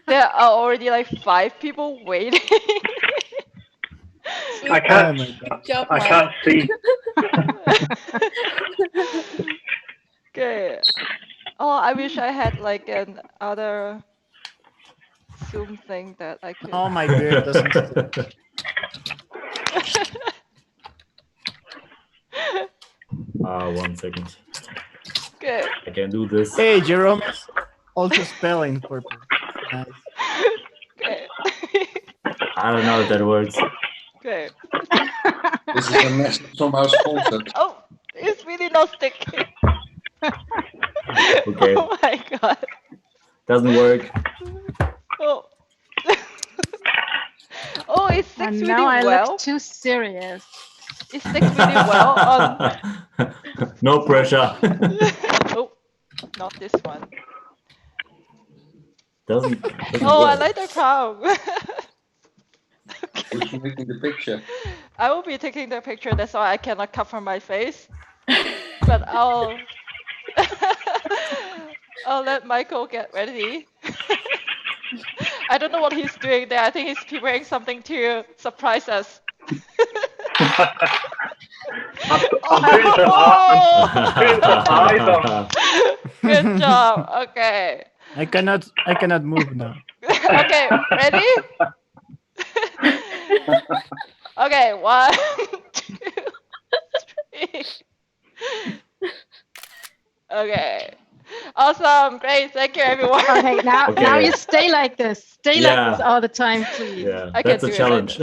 There are already like 5 people waiting. I can't. my God. Good job, I Mike. can't see. Okay. Oh, I wish I had like an other Zoom thing that I could. Oh, my beard doesn't stick. 1 second. Okay. I can do this. Hey, Jerome is also spelling purple. Nice. Okay. I don't know if that works. Okay. This is a message from our sponsor. Oh, it's really not sticking. Okay. Oh my god. Doesn't work. Oh. Oh, it sticks And really now I well. look too serious. It sticks really well on. No pressure. Oh, not this one. doesn't Oh, I work. like the crown. Who's making the picture? I will be taking the picture. That's why I cannot cover my face. But I'll I'll let Michael get ready. I don't know what he's doing there. I think he's preparing something to surprise us. I'm putting some eyes on. Good job. Okay. I cannot move now. Okay, ready? Okay, 1, 2, 3. Okay. Awesome. Great. Thank you, everyone. Okay, now Okay. you stay like this. Stay Yeah. like this all the time, please. Yeah, I that's can a do it challenge.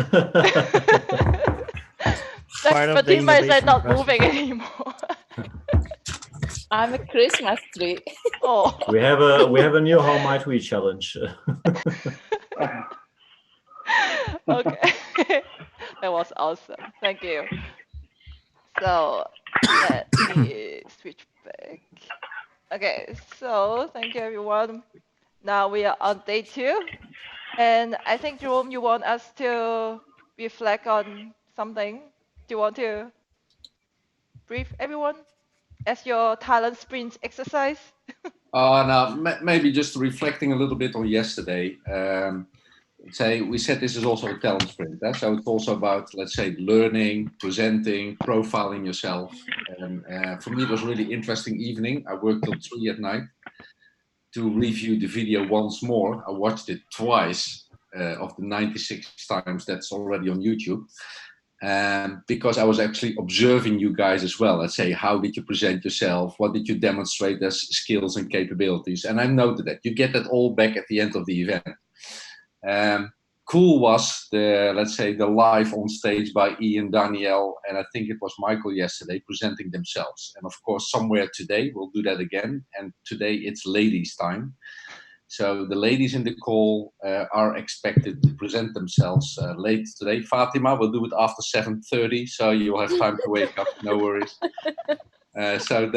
Part of the Fatima is like innovation not process. moving anymore. I'm a Christmas tree. Oh. we have a new How Might We challenge. Okay. That was awesome. Thank you. So let me switch back. Okay, so thank you everyone. Now we are on day 2. And I think, Jerome, you want us to reflect on something. Do you want to brief everyone as your talent sprints exercise? No, maybe just reflecting a little bit on yesterday. Say we said this is also a talent sprint, so it's also about, let's say, learning, presenting, profiling yourself. And for me, it was a really interesting evening. I worked till 3 at night to review the video once more. I watched it twice of the 96 times that's already on YouTube. Because I was actually observing you guys as well. Let's say, how did you present yourself? What did you demonstrate as skills and capabilities? And I noted that you get that all back at the end of the event. Cool was the, let's say, the live on stage by Ian, Danielle, and I think it was Michael yesterday presenting themselves. And of course, somewhere today we'll do that again. And today it's ladies' time. So the ladies in the call are expected to present themselves late today. Fatima will do it after 7:30, so you'll have time to wake up. No worries. So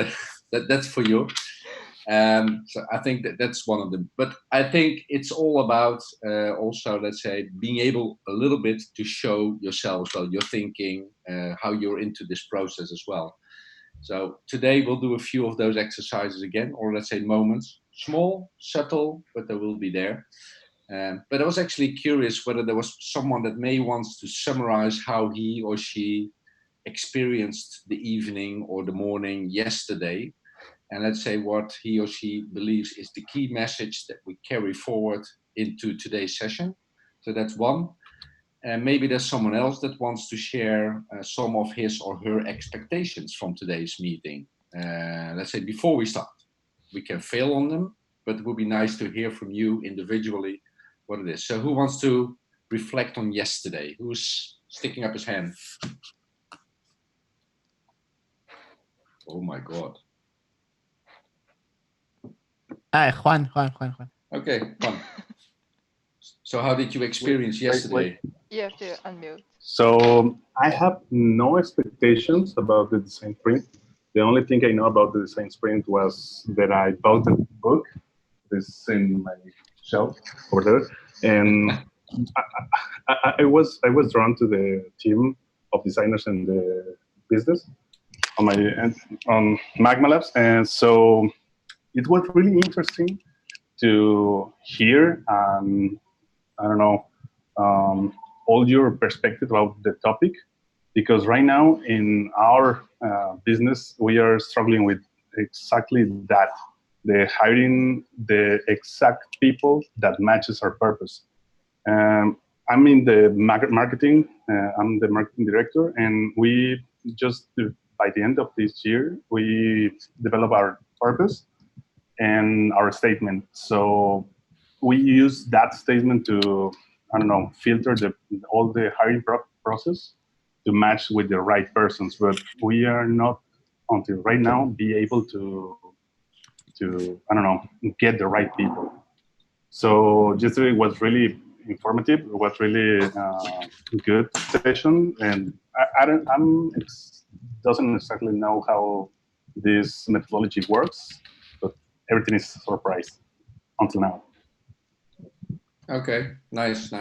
that's for you. So I think that's one of them. But I think it's all about also, let's say, being able a little bit to show yourself, so your thinking, how you're into this process as well. So today we'll do a few of those exercises again, or let's say moments. Small, subtle, but they will be there. But I was actually curious whether there was someone that may wants to summarize how he or she experienced the evening or the morning yesterday. And let's say what he or she believes is the key message that we carry forward into today's session. So that's one. And maybe there's someone else that wants to share some of his or her expectations from today's meeting. Let's say before we start. We can fail on them, but it would be nice to hear from you individually what it is. So who wants to reflect on yesterday? Who's sticking up his hand? Oh my God. Juan. Okay, Juan. So how did you experience yesterday? You have to unmute. So I have no expectations about the design sprint. The only thing I know about the design sprint was that I bought a book. This is in my shelf over there, and I was drawn to the team of designers in the business on Magma Labs, and so it was really interesting to hear I don't know all your perspective about the topic, because right now in our business we are struggling with exactly that, the hiring the exact people that matches our purpose. I'm in the marketing. I'm the marketing director, and we just by the end of this year we develop our purpose and our statement. So we use that statement to, I don't know, filter all the hiring process to match with the right persons. But we are not until right now be able to I don't know, get the right people. So yesterday was really informative. It was really good session, and I don't, doesn't exactly know how this methodology works, but everything is surprise until now. Okay, nice.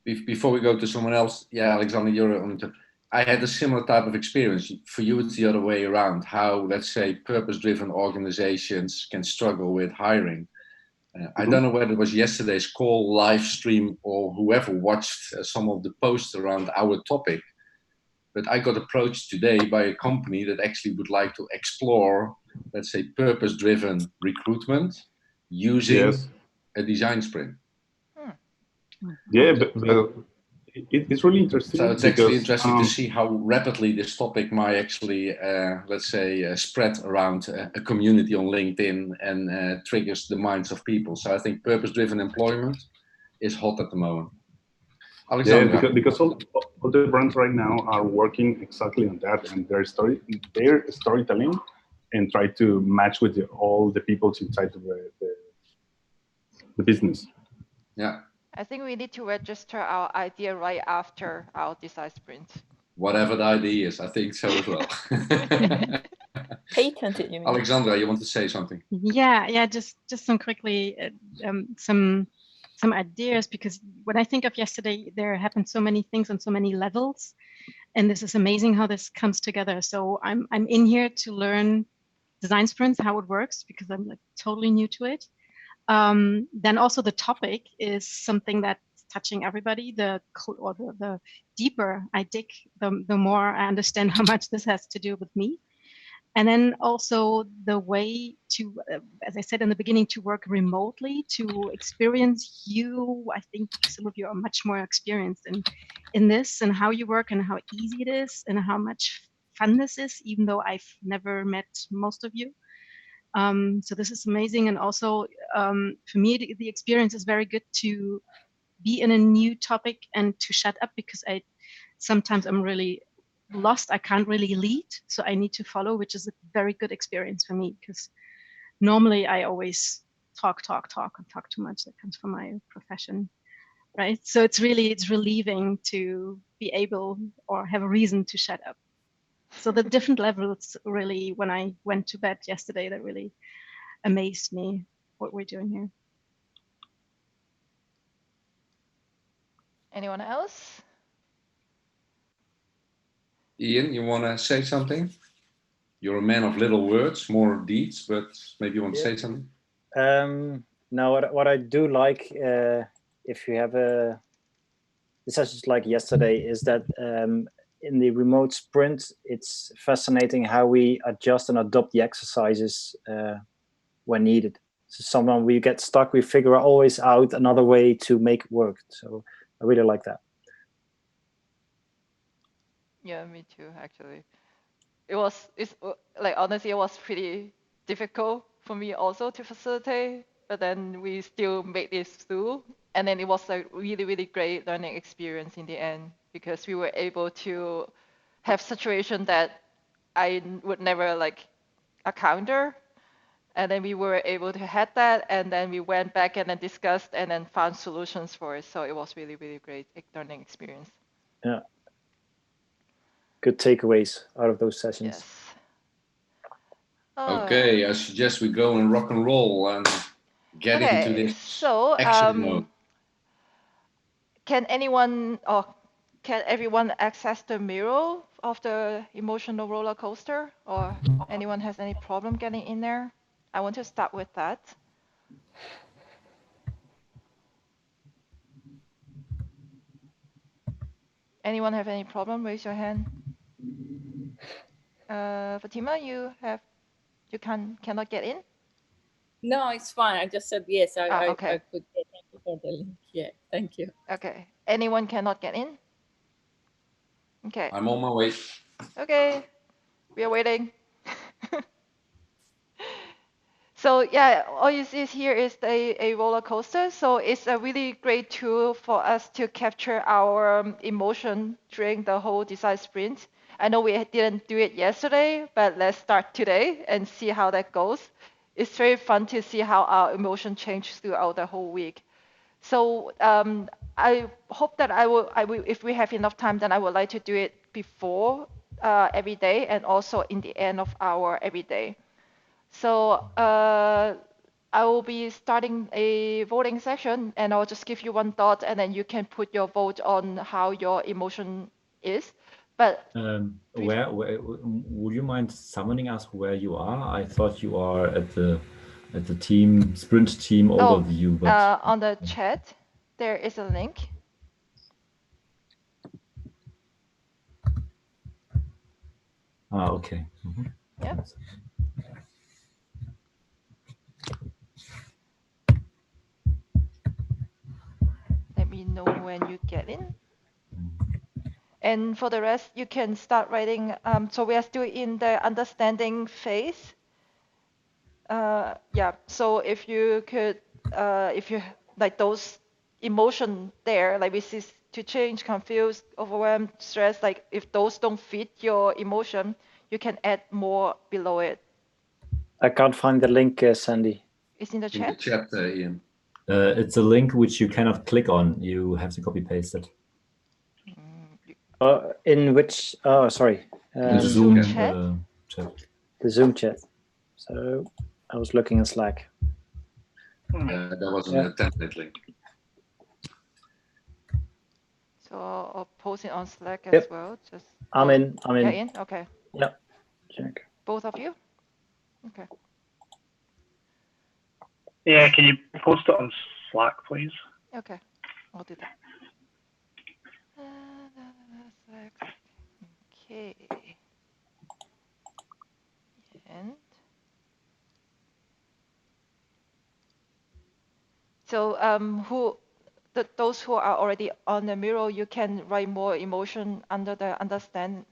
Before we go to someone else, yeah, Alexander, you're on the. I had a similar type of experience. For you, it's the other way around. How, let's say, purpose-driven organizations can struggle with hiring. I don't know whether it was yesterday's call, live stream, or whoever watched some of the posts around our topic. But I got approached today by a company that actually would like to explore, let's say, purpose-driven recruitment using a design sprint. Yeah, but it's really interesting. So it's actually interesting to see how rapidly this topic might actually, let's say, spread around a community on LinkedIn and triggers the minds of people. So I think purpose-driven employment is hot at the moment. Alexandra. Yeah, because all the brands right now are working exactly on that, and their storytelling, and try to match with all the people inside the business. Yeah. I think we need to register our idea right after our design sprint. Whatever the idea is, I think so as well. Patent it, you mean? Alexandra, you want to say something? Yeah, just some quickly, some ideas, because when I think of yesterday, there happened so many things on so many levels, and this is amazing how this comes together. So I'm in here to learn design sprints, how it works, because I'm like totally new to it. Then also the topic is something that's touching everybody. The deeper I dig, the more I understand how much this has to do with me. And then also the way to, as I said in the beginning, to work remotely, to experience you. I think some of you are much more experienced in this, and how you work and how easy it is and how much fun this is, even though I've never met most of you. So this is amazing. And also for me, the experience is very good to be in a new topic and to shut up, because sometimes I'm really lost. I can't really lead, so I need to follow, which is a very good experience for me, because normally I always talk and talk too much. That comes from my profession, right? So it's relieving to be able or have a reason to shut up. So the different levels really, when I went to bed yesterday, that really amazed me what we're doing here. Anyone else? Ian, you want to say something? You're a man of little words, more deeds, but maybe you want to say something? Now, what I do like, if you have sessions like yesterday, is that in the remote sprint, it's fascinating how we adjust and adopt the exercises when needed. So sometimes we get stuck, we figure always out another way to make it work. So I really like that. Yeah, me too, actually. It's like, honestly, it was pretty difficult for me also to facilitate, but then we still made this through. And then it was a really, really great learning experience in the end, because we were able to have situation that I would never like encounter. And then we were able to have that, and then we went back and then discussed and then found solutions for it. So it was really, really great learning experience. Yeah. Good takeaways out of those sessions. Yes. Okay, I suggest we go and rock and roll and get into this action mode. Can everyone access the mirror of the emotional roller coaster, or anyone has any problem getting in there? I want to start with that. Anyone have any problem? Raise your hand. Fatima, you cannot get in? No, it's fine. I just said yes. I Okay. could get. Thank you for the link. Yeah, thank you. Okay. Anyone cannot get in? Okay. I'm on my way. Okay. We are waiting. So yeah, all you see here is a roller coaster. So it's a really great tool for us to capture our emotion during the whole design sprint. I know we didn't do it yesterday, but let's start today and see how that goes. It's very fun to see how our emotion changes throughout the whole week. So I hope that I will, if we have enough time, then I would like to do it before every day and also in the end of our every day. So I will be starting a voting session, and I'll just give you one thought, and then you can put your vote on how your emotion is. But where would you mind summoning us where you are? I thought you are at the team sprint team overview. But on the chat, there is a link. Okay. Yeah. Let me know when you get in. And for the rest, you can start writing. So we are still in the understanding phase. Yeah. So if you could, if you like those emotion there, like this is to change, confused, overwhelmed, stressed, like if those don't fit your emotion, you can add more below it. I can't find the link, Sandy. It's in the chat? In the chat, Ian. It's a link which you cannot click on. You have to copy paste it. In which? Oh, sorry. The Zoom chat? Chat. The Zoom chat. So I was looking in Slack. That was a template link. So I'll post it on Slack as Yep. well. Just I'm in. Yeah, in? Okay. Yeah. Check. Both of you? Okay. Yeah, can you post it on Slack, please? Okay, I'll do that. Okay. And so those who are already on the Miro, you can write more emotion under the understand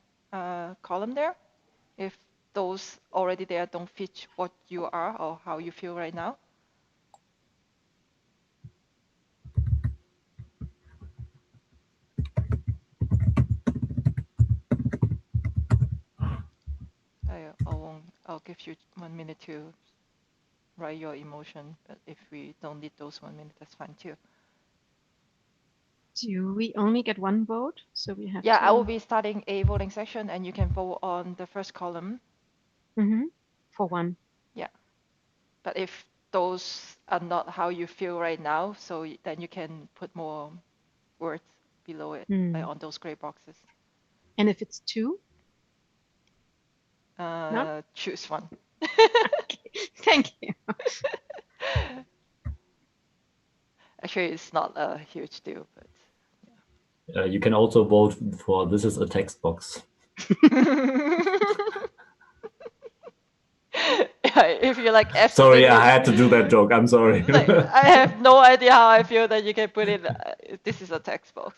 column there. If those already there don't fit what you are or how you feel right now. I'll give you 1 minute to write your emotion, but if we don't need those 1 minute, that's fine too. Do we only get one vote? So we have Yeah, to... I will be starting a voting section and you can vote on the first column. For one. Yeah. But if those are not how you feel right now, so then you can put more words below it, like on those gray boxes. And if it's two? No? Choose one. Okay. Thank you. Actually, it's not a huge deal, but yeah. You can also vote for this is a text box. Yeah, if you like Sorry, I had to do that joke. I'm sorry. Like, I have no idea how I feel that you can put it. This is a text box.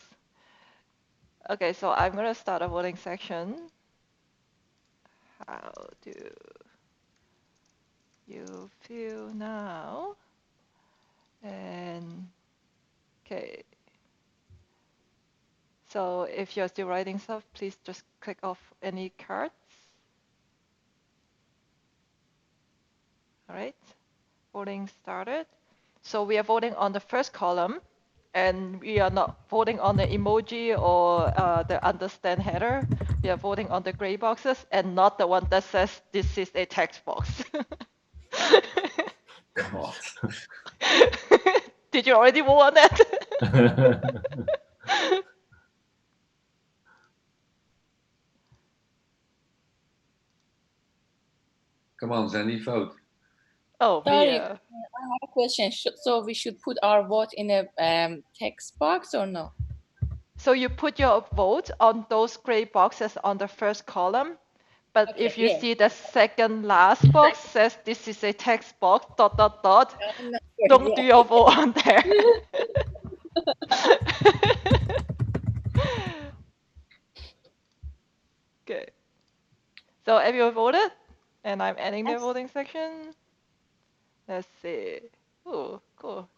Okay, so I'm gonna start a voting section. How do you feel now? And okay. So if you're still writing stuff, please just click off any cards. All right, voting started. So we are voting on the first column, and we are not voting on the emoji or the understand header. We are voting on the gray boxes and not the one that says this is a text box. God. Did you already vote on that? Come on, Zanny, vote. Oh, Sorry, Mia. I have a question. So we should put our vote in a text box or no? So you put your vote on those gray boxes on the first column, but Okay, if you yeah. see the second last box says this is a text box, dot, dot, dot, I'm not sure, don't do your vote on there. Okay. So everyone voted, and I'm ending the Yes. voting section. Let's see. Oh, cool.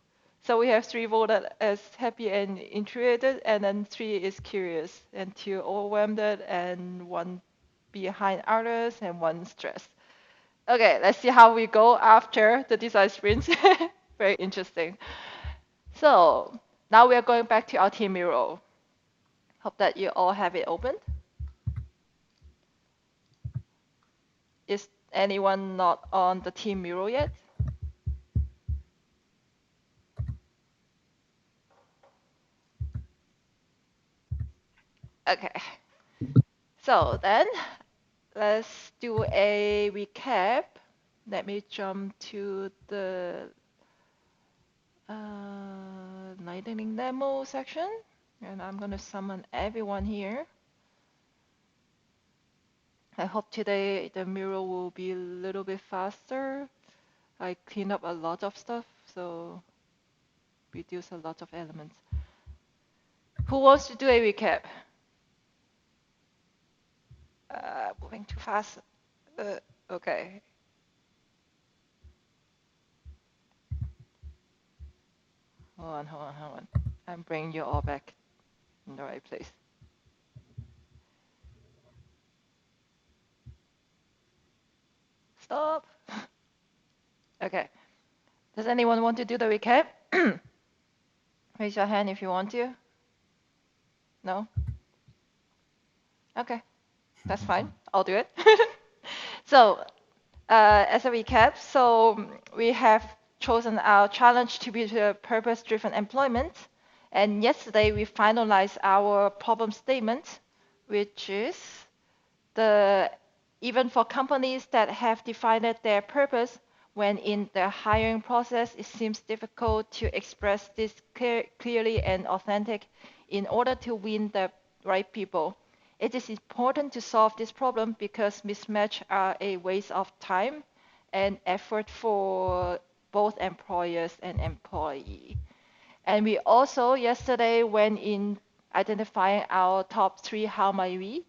So we have 3 voted as happy and intuited, and then 3 is curious, and 2 overwhelmed, and 1 behind others, and 1 stressed. Okay, let's see how we go after the design sprints. Very interesting. So now we are going back to our team mural. Hope that you all have it open. Is anyone not on the team mural yet? Okay. So then let's do a recap. Let me jump to the lightning demo section, and I'm going to summon everyone here. I hope today the mural will be a little bit faster. I clean up a lot of stuff, so reduce a lot of elements. Who wants to do a recap? Moving too fast. Okay. Hold on. I'm bringing you all back in the right place. Stop. Okay. Does anyone want to do the recap? Raise your hand if you want to. No? Okay. That's fine. I'll do it. So, as a recap, we have chosen our challenge to be the purpose-driven employment. And yesterday we finalized our problem statement, which is even for companies that have defined their purpose, when in the hiring process, it seems difficult to express this clearly and authentic in order to win the right people. It is important to solve this problem because mismatch are a waste of time and effort for both employers and employee. And we also yesterday went in identifying our top 3 how might we.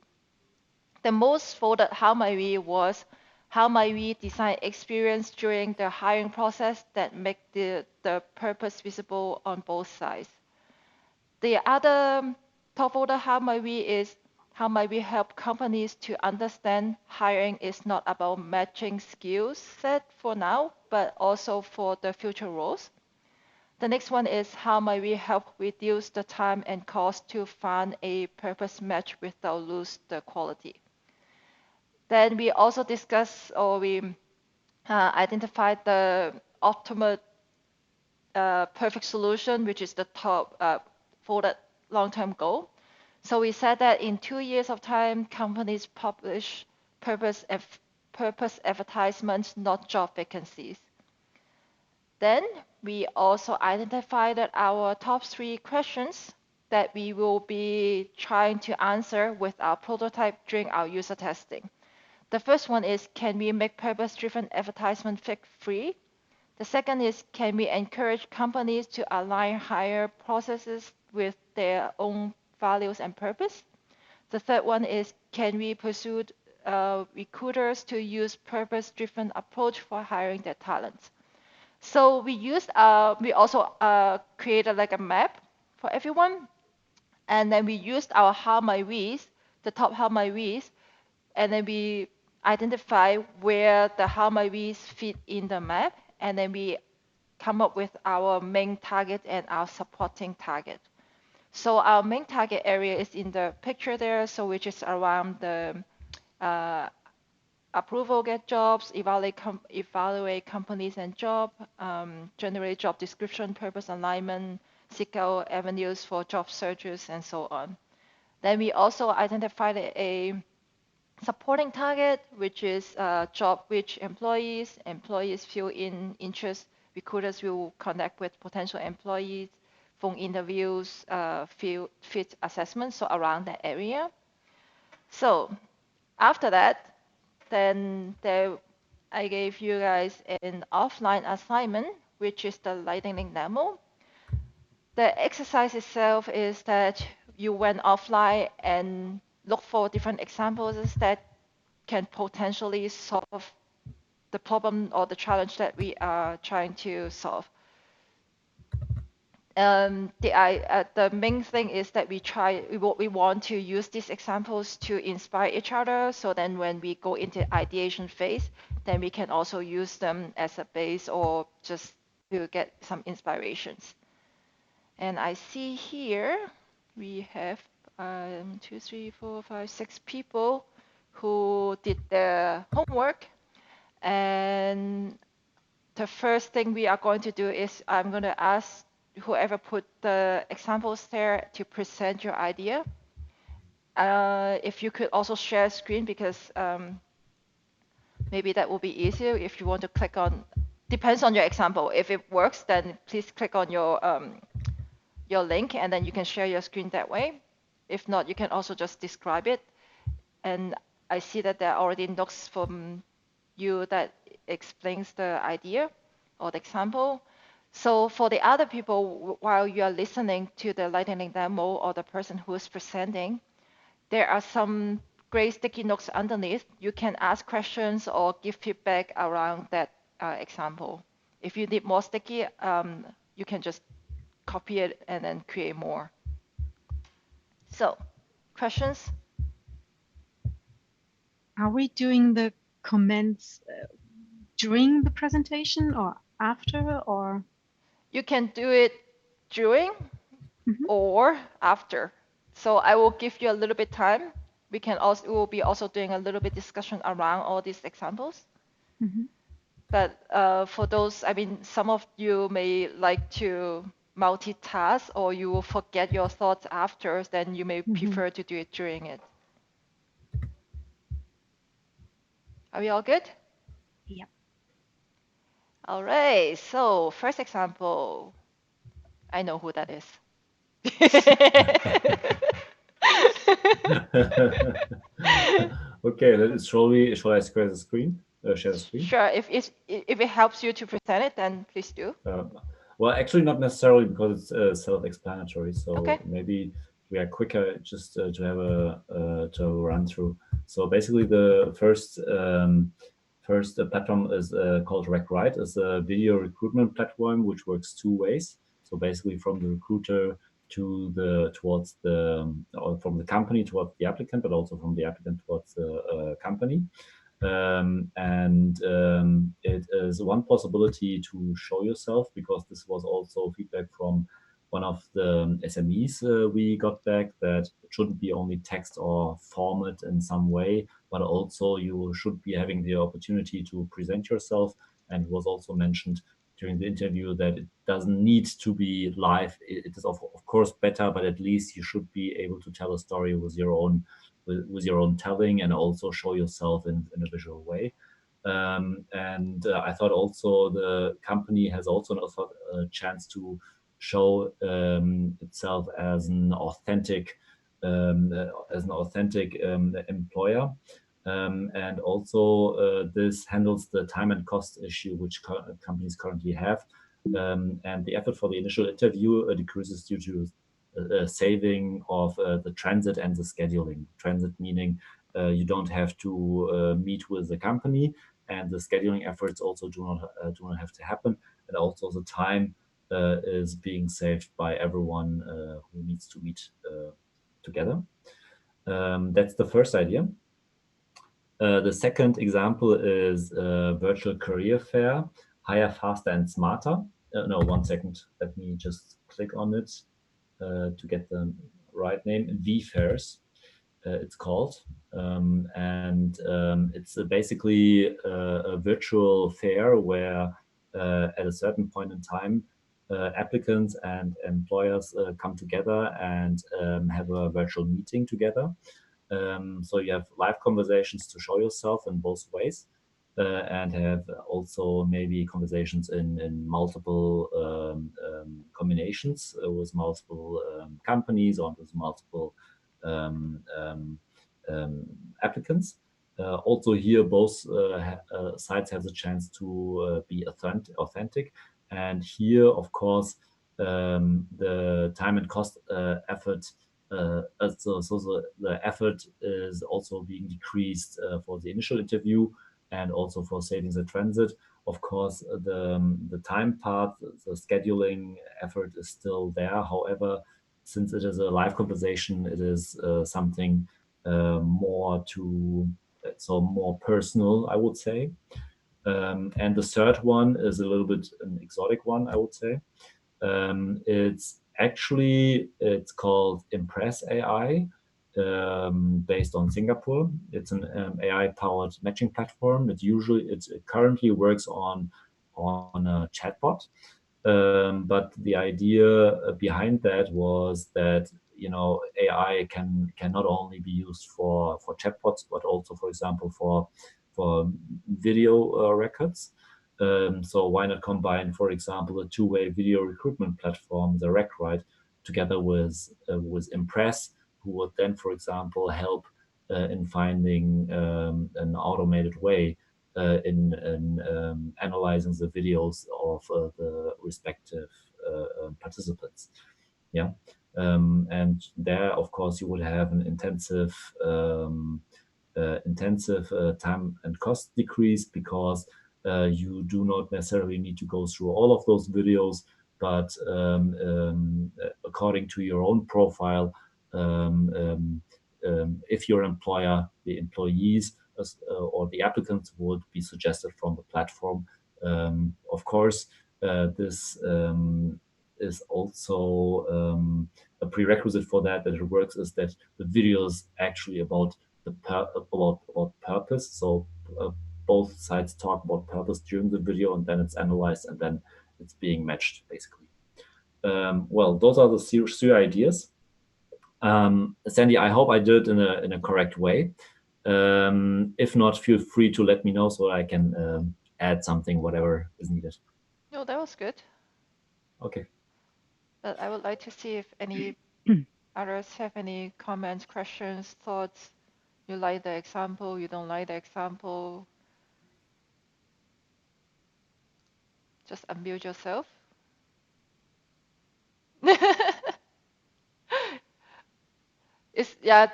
The most voted how might we was how might we design experience during the hiring process that make the purpose visible on both sides. The other top voter how might we is how might we help companies to understand hiring is not about matching skills set for now, but also for the future roles. The next one is how might we help reduce the time and cost to find a purpose match without lose the quality. Then we also discuss or we identified the optimal perfect solution, which is the top voted long-term goal. So we said that in 2 years of time, companies publish purpose advertisements, not job vacancies. Then we also identified that our top 3 questions that we will be trying to answer with our prototype during our user testing. The first one is, can we make purpose-driven advertisement fake-free? The second is, can we encourage companies to align hire processes with their own values and purpose? The third one is, can we pursue recruiters to use purpose-driven approach for hiring their talents? So we also created like a map for everyone, and then we used our how might we's, the top how might we's, and then we identify where the how might we's fit in the map, and then we come up with our main target and our supporting target. So our main target area is in the picture there, so which is around the approval get jobs, evaluate companies and job, generate job description, purpose alignment, seek out avenues for job searches, and so on. Then we also identified a supporting target, which is job which employees fill in interest. Recruiters will connect with potential employees, phone interviews, field fit assessments, so around that area. So after that, then I gave you guys an offline assignment, which is the lightning demo. The exercise itself is that you went offline and look for different examples that can potentially solve the problem or the challenge that we are trying to solve. The main thing is that we want to use these examples to inspire each other. So then when we go into ideation phase, then we can also use them as a base or just to get some inspirations. And I see here we have 2, 3, 4, 5, 6 people who did their homework. And the first thing we are going to do is I'm going to ask whoever put the examples there to present your idea. If you could also share screen, because maybe that will be easier if you want to click on, depends on your example. If it works, then please click on your link and then you can share your screen that way. If not, you can also just describe it. And I see that there are already notes from you that explains the idea or the example. So for the other people, while you are listening to the lightning demo or the person who is presenting, there are some gray sticky notes underneath. You can ask questions or give feedback around that example. If you need more sticky, you can just copy it and then create more. So, questions? Are we doing the comments during the presentation or after, or? You can do it during or after. So I will give you a little bit time. We will be also doing a little bit discussion around all these examples. But for those, I mean, some of you may like to multitask or you will forget your thoughts after, then you may prefer to do it during it. Are we all good? Yeah. All right, so first example, I know who that is. Okay, shall I share the screen? Share the screen? Sure, if it helps you to present it, then please do. Well, actually not necessarily, because it's self-explanatory. So okay. Maybe we are quicker just to have a run through. So basically, the first platform is called RecRite. It's a video recruitment platform which works two ways. So basically, from the recruiter towards the or from the company towards the applicant, but also from the applicant towards the company. It is one possibility to show yourself, because this was also feedback from one of the SMEs we got back, that it shouldn't be only text or format in some way, but also you should be having the opportunity to present yourself. And it was also mentioned during the interview that it doesn't need to be live. It is of course better, but at least you should be able to tell a story with your own telling, and also show yourself in a visual way. I thought also the company has also a chance to show itself as an authentic employer. And also this handles the time and cost issue which companies currently have. And the effort for the initial interview decreases due to saving of the transit and the scheduling. Transit meaning you don't have to meet with the company, and the scheduling efforts also do not have to happen. And also the time is being saved by everyone who needs to meet together. That's the first idea. The second example is virtual career fair, hire faster and smarter. No, 1 second. Let me just click on it to get the right name. VFairs, it's called. It's basically a virtual fair where at a certain point in time, applicants and employers come together and have a virtual meeting together. So you have live conversations to show yourself in both ways, and have also maybe conversations in multiple combinations with multiple companies or with multiple applicants. Also here, both sides have the chance to be authentic. And here, of course, the time and cost effort, so the effort is also being decreased for the initial interview and also for saving the transit. Of course, the time part, the scheduling effort is still there. However, since it is a live conversation, it is something more personal, I would say. And the third one is a little bit an exotic one, I would say. It's called Impress AI, based on Singapore. It's an AI-powered matching platform. It currently works on a chatbot. But the idea behind that was that AI can not only be used for chatbots, but also, for example, for video records. So why not combine, for example, a two-way video recruitment platform, the RecRite, together with Impress, who would then, for example, help in finding an automated way in analyzing the videos of the respective participants. Yeah. And there, of course, you would have an intensive time and cost decrease, because you do not necessarily need to go through all of those videos, but according to your own profile, if your employer, the employees, or the applicants would be suggested from the platform. Of course, this is also a prerequisite for that it works, is that the video is actually about about purpose. So both sides talk about purpose during the video, and then it's analyzed, and then it's being matched, basically. Well, those are the three ideas. Sandy, I hope I did it in a correct way. If not, feel free to let me know so I can add something, whatever is needed. No, that was good. Okay. But I would like to see if any others have any comments, questions, thoughts. You like the example, you don't like the example. Just unmute yourself.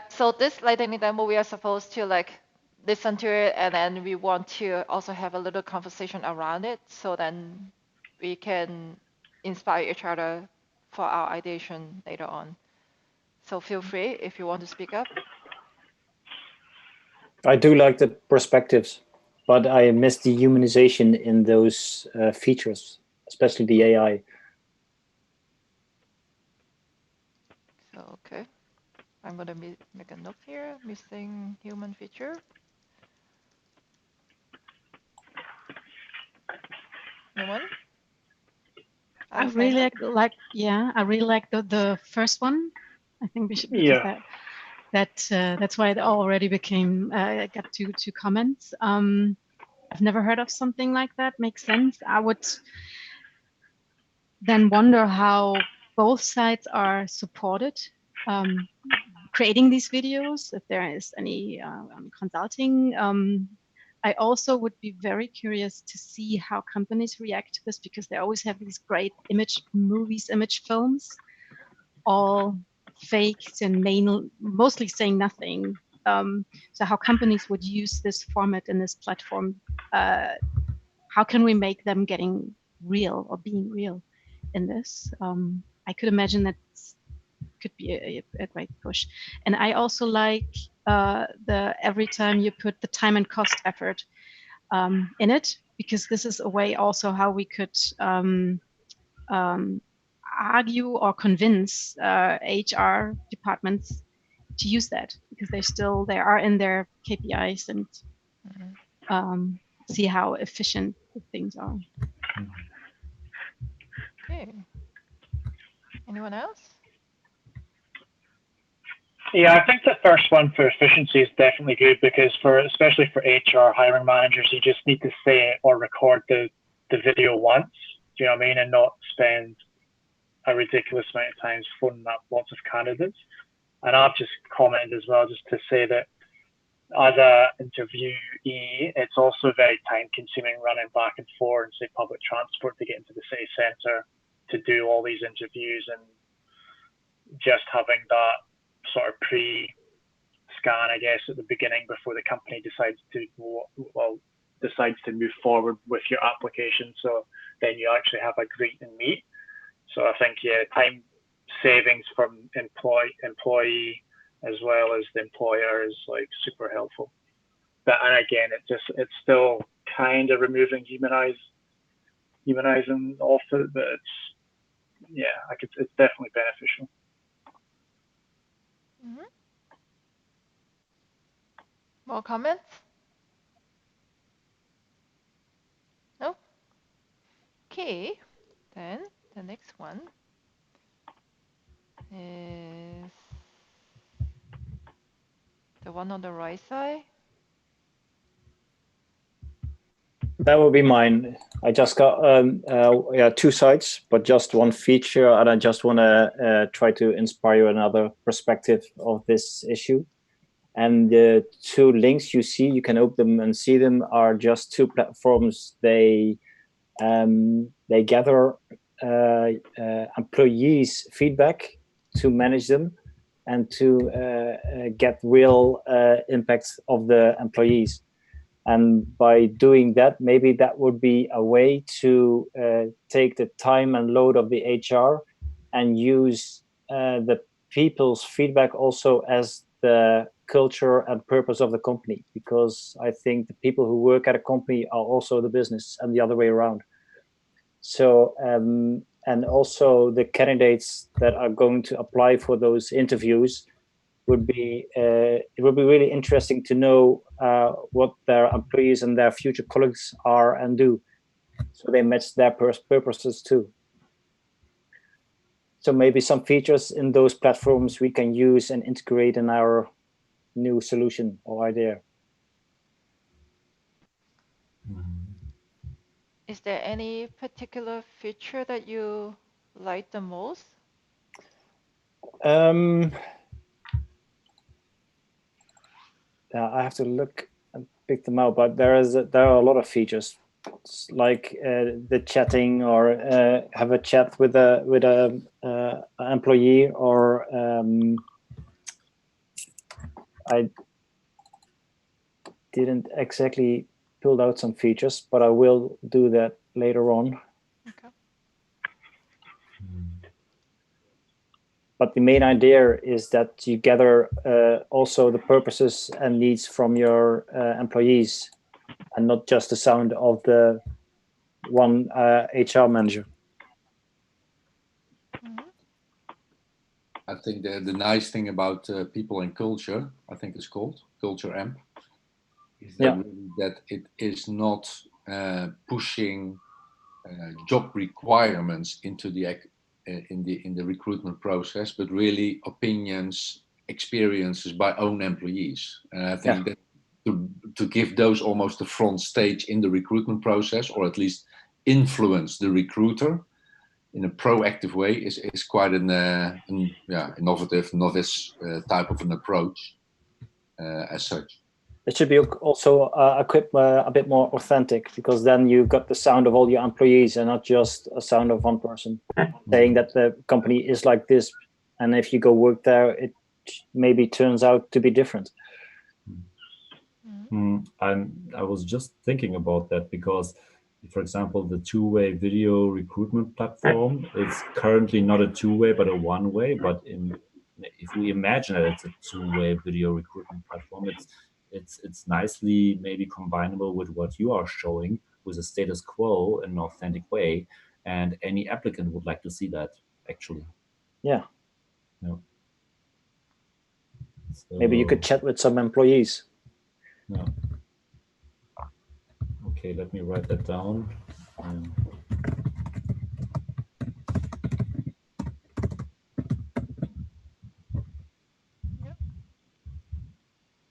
So this lightning demo, we are supposed to like listen to it, and then we want to also have a little conversation around it, so then we can inspire each other for our ideation later on. So feel free if you want to speak up. I do like the perspectives, but I miss the humanization in those features, especially the AI. So, okay. I'm going to make a note here, missing human feature. Anyone? I really like the first one. I think we should, because that's why it already became got two comments. I've never heard of something like that. Makes sense. I would then wonder how both sides are supported creating these videos, if there is any consulting. I also would be very curious to see how companies react to this, because they always have these great image films, all faked and mostly saying nothing. So how companies would use this format and this platform, how can we make them getting real or being real in this? I could imagine that could be a great push. And I also like the every time you put the time and cost effort in it, because this is a way also how we could argue or convince HR departments to use that, because they are in their KPIs, and see how efficient the things are. Okay. Anyone else? Yeah, I think the first one for efficiency is definitely good because especially for HR hiring managers, you just need to say or record the video once. Do you know what I mean? And not spend a ridiculous amount of time phoning up lots of candidates. And I've just commented as well, just to say that as a interviewee, it's also very time consuming running back and forth and say public transport to get into the city centre to do all these interviews, and just having that sort of pre-scan, I guess, at the beginning before the company decides to move forward with your application. So then you actually have a greet and meet. So I think, yeah, time savings from employee as well as the employer is like super helpful. But and again, it's still kind of removing humanizing off it, but it's definitely beneficial. Mm-hmm. More comments? No? Okay, then the next one is the one on the right side. That will be mine. I just got 2 sites, but just one feature, and I just want to try to inspire you another perspective of this issue. And the 2 links you see, you can open them and see them, are just 2 platforms. They gather employees' feedback to manage them and to get real impact of the employees. And by doing that, maybe that would be a way to take the time and load of the HR and use the people's feedback also as the culture and purpose of the company, because I think the people who work at a company are also the business and the other way around. So, and also the candidates that are going to apply for those interviews would be, it would be really interesting to know what their employees and their future colleagues are and do, so they match their purposes too. So maybe some features in those platforms we can use and integrate in our new solution or idea. Is there any particular feature that you like the most? I have to look and pick them out, but there are a lot of features. It's like the chatting, or have a chat with a employee, or I didn't exactly pull out some features, but I will do that later on. Okay. But the main idea is that you gather also the purposes and needs from your employees, and not just the sound of the one HR manager. I think the nice thing about people and culture, I think it's called Culture Amp, is that, really that it is not pushing job requirements into the in the recruitment process, but really opinions, experiences by own employees. And I think that to give those almost the front stage in the recruitment process, or at least influence the recruiter in a proactive way, is quite an innovative, novice type of an approach as such. It should be also equipped a bit more authentic, because then you've got the sound of all your employees and not just a sound of one person saying that the company is like this. And if you go work there, it maybe turns out to be different. I was just thinking about that, because, for example, the two-way video recruitment platform is currently not a two-way but a one-way. But if we imagine that it's a two-way video recruitment platform, it's nicely maybe combinable with what you are showing with a status quo in an authentic way, and any applicant would like to see that, actually. Yeah. So, maybe you could chat with some employees. Yeah. Okay, let me write that down.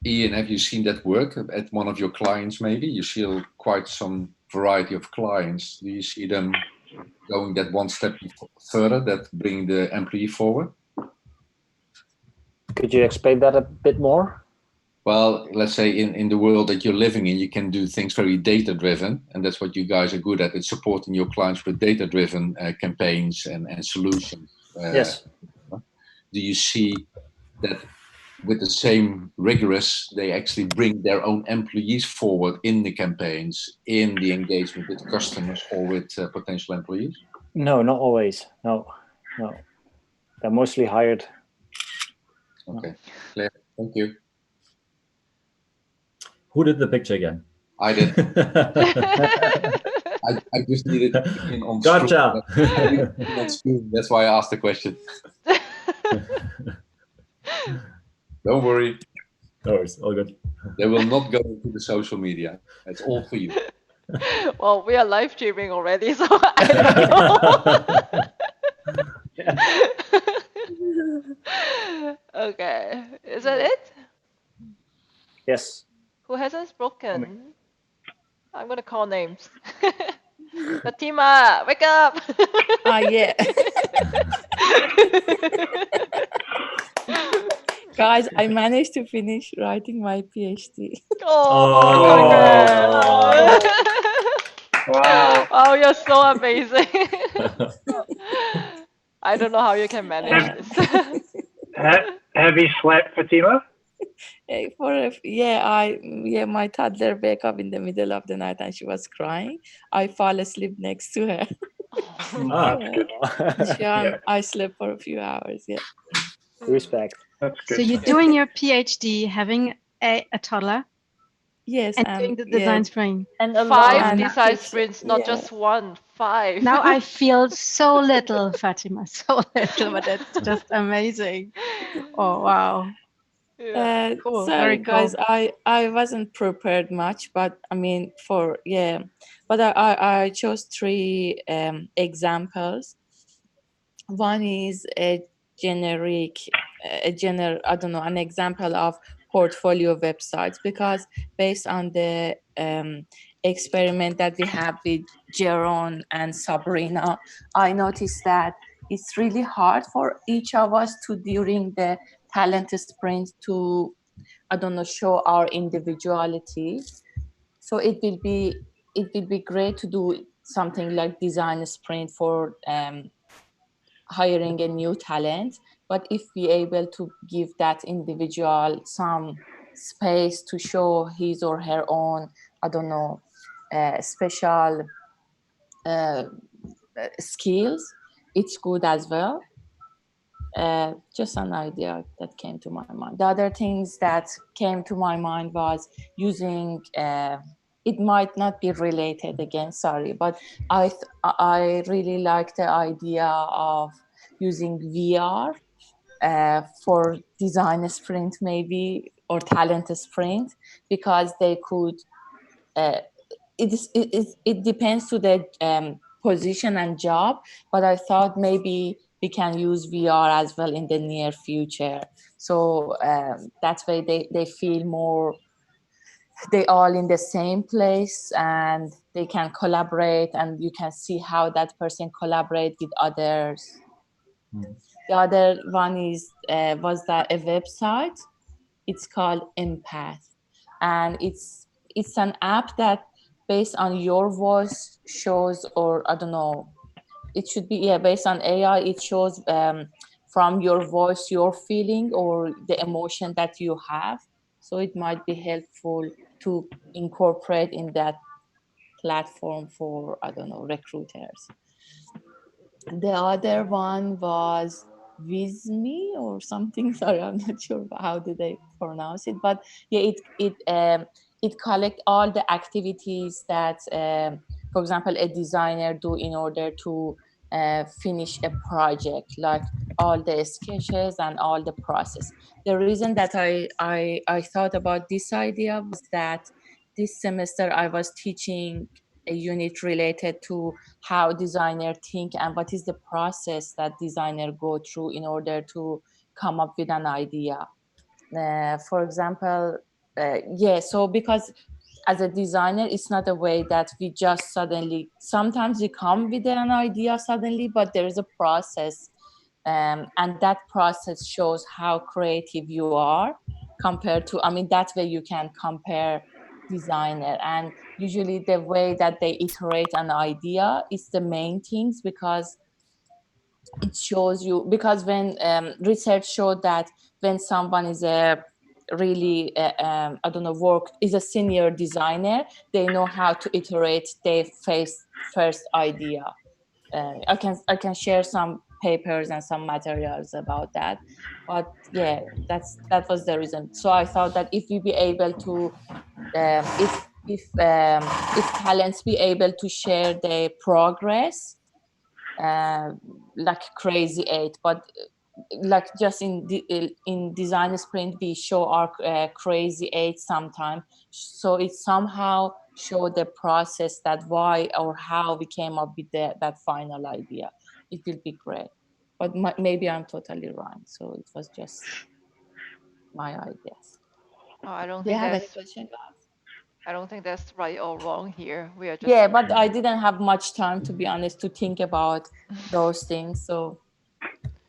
Ian, have you seen that work at one of your clients? Maybe you see quite some variety of clients. Do you see them going that one step further, that bring the employee forward? Could you explain that a bit more? Well, let's say in the world that you're living in, you can do things very data-driven, and that's what you guys are good at. It's supporting your clients with data-driven campaigns and solutions. Yes. Do you see that with the same rigorous, they actually bring their own employees forward in the campaigns, in the engagement with customers or with potential employees? No, not always. No. They're mostly hired. Okay, clear. Thank you. Who did the picture again? I did. I just needed in on Gotcha. screen. That's why I asked the question. Don't worry. No worries, all good. They will not go into the social media. That's all for you. Well, we are live streaming already, so I don't know. Okay, is that it? Yes. Who hasn't spoken? I'm gonna call names. Fatima, wake up! Yeah. Guys, I managed to finish writing my PhD. Oh, congrats! Wow. Oh, you're so amazing. I don't know how you can manage this. Have you slept, Fatima? My toddler woke up in the middle of the night and she was crying. I fall asleep next to her. That's good. I slept for a few hours. Yeah. Respect. That's good. So you're doing your PhD, having a toddler, Yes, and doing the design sprint. and 5 design sprints, not just one. 5. Now I feel so little, Fatima, so little, but that's just amazing. Oh wow. Yeah. Cool. Sorry, Very guys, cool. I wasn't prepared much, but I mean, but I chose 3 examples. One is I don't know, an example of portfolio websites, because based on the experiment that we have with Jeroen and Sabrina, I noticed that it's really hard for each of us to, during the talent sprint, to, I don't know, show our individuality. So it will be great to do something like design sprint for hiring a new talent, but if we able to give that individual some space to show his or her own, I don't know, special skills, it's good as well. Just an idea that came to my mind. The other things that came to my mind was using, it might not be related again, sorry, but I really like the idea of using VR for design sprint maybe, or talent sprint, because they could, it depends to the position and job, but I thought maybe we can use VR as well in the near future. So that way they feel more, they all in the same place and they can collaborate, and you can see how that person collaborate with others. The other one was that a website. It's called Empath, and it's an app that based on your voice shows, or I don't know, it should be based on AI. It shows from your voice your feeling or the emotion that you have. So it might be helpful to incorporate in that platform for, I don't know, recruiters. The other one was Vizme or something. Sorry, I'm not sure how do they pronounce it, but yeah, it collect all the activities that, for example, a designer do in order to finish a project, like all the sketches and all the process. The reason that I thought about this idea was that this semester I was teaching a unit related to how designer think and what is the process that designer go through in order to come up with an idea. For example, yeah, so because as a designer, it's not a way that we just suddenly, sometimes we come with an idea suddenly, but there is a process. And that process shows how creative you are compared to, I mean, that way you can compare designer. And usually the way that they iterate an idea is the main things, because it shows you, because when research showed that when someone is a really I don't know, is a senior designer, they know how to iterate their first idea. I can share some papers and some materials about that, but yeah, that was the reason. So I thought that if we be able to if talents be able to share their progress like Crazy 8, but like just in Design Sprint we show our Crazy 8 sometime, so it somehow show the process, that why or how we came up with that final idea. It will be great, but maybe I'm totally wrong, so it was just my ideas. Oh, I don't Do you think have any that's question, guys? I don't think that's right or wrong here. We are just Yeah, but I didn't have much time, to be honest, to think about those things, so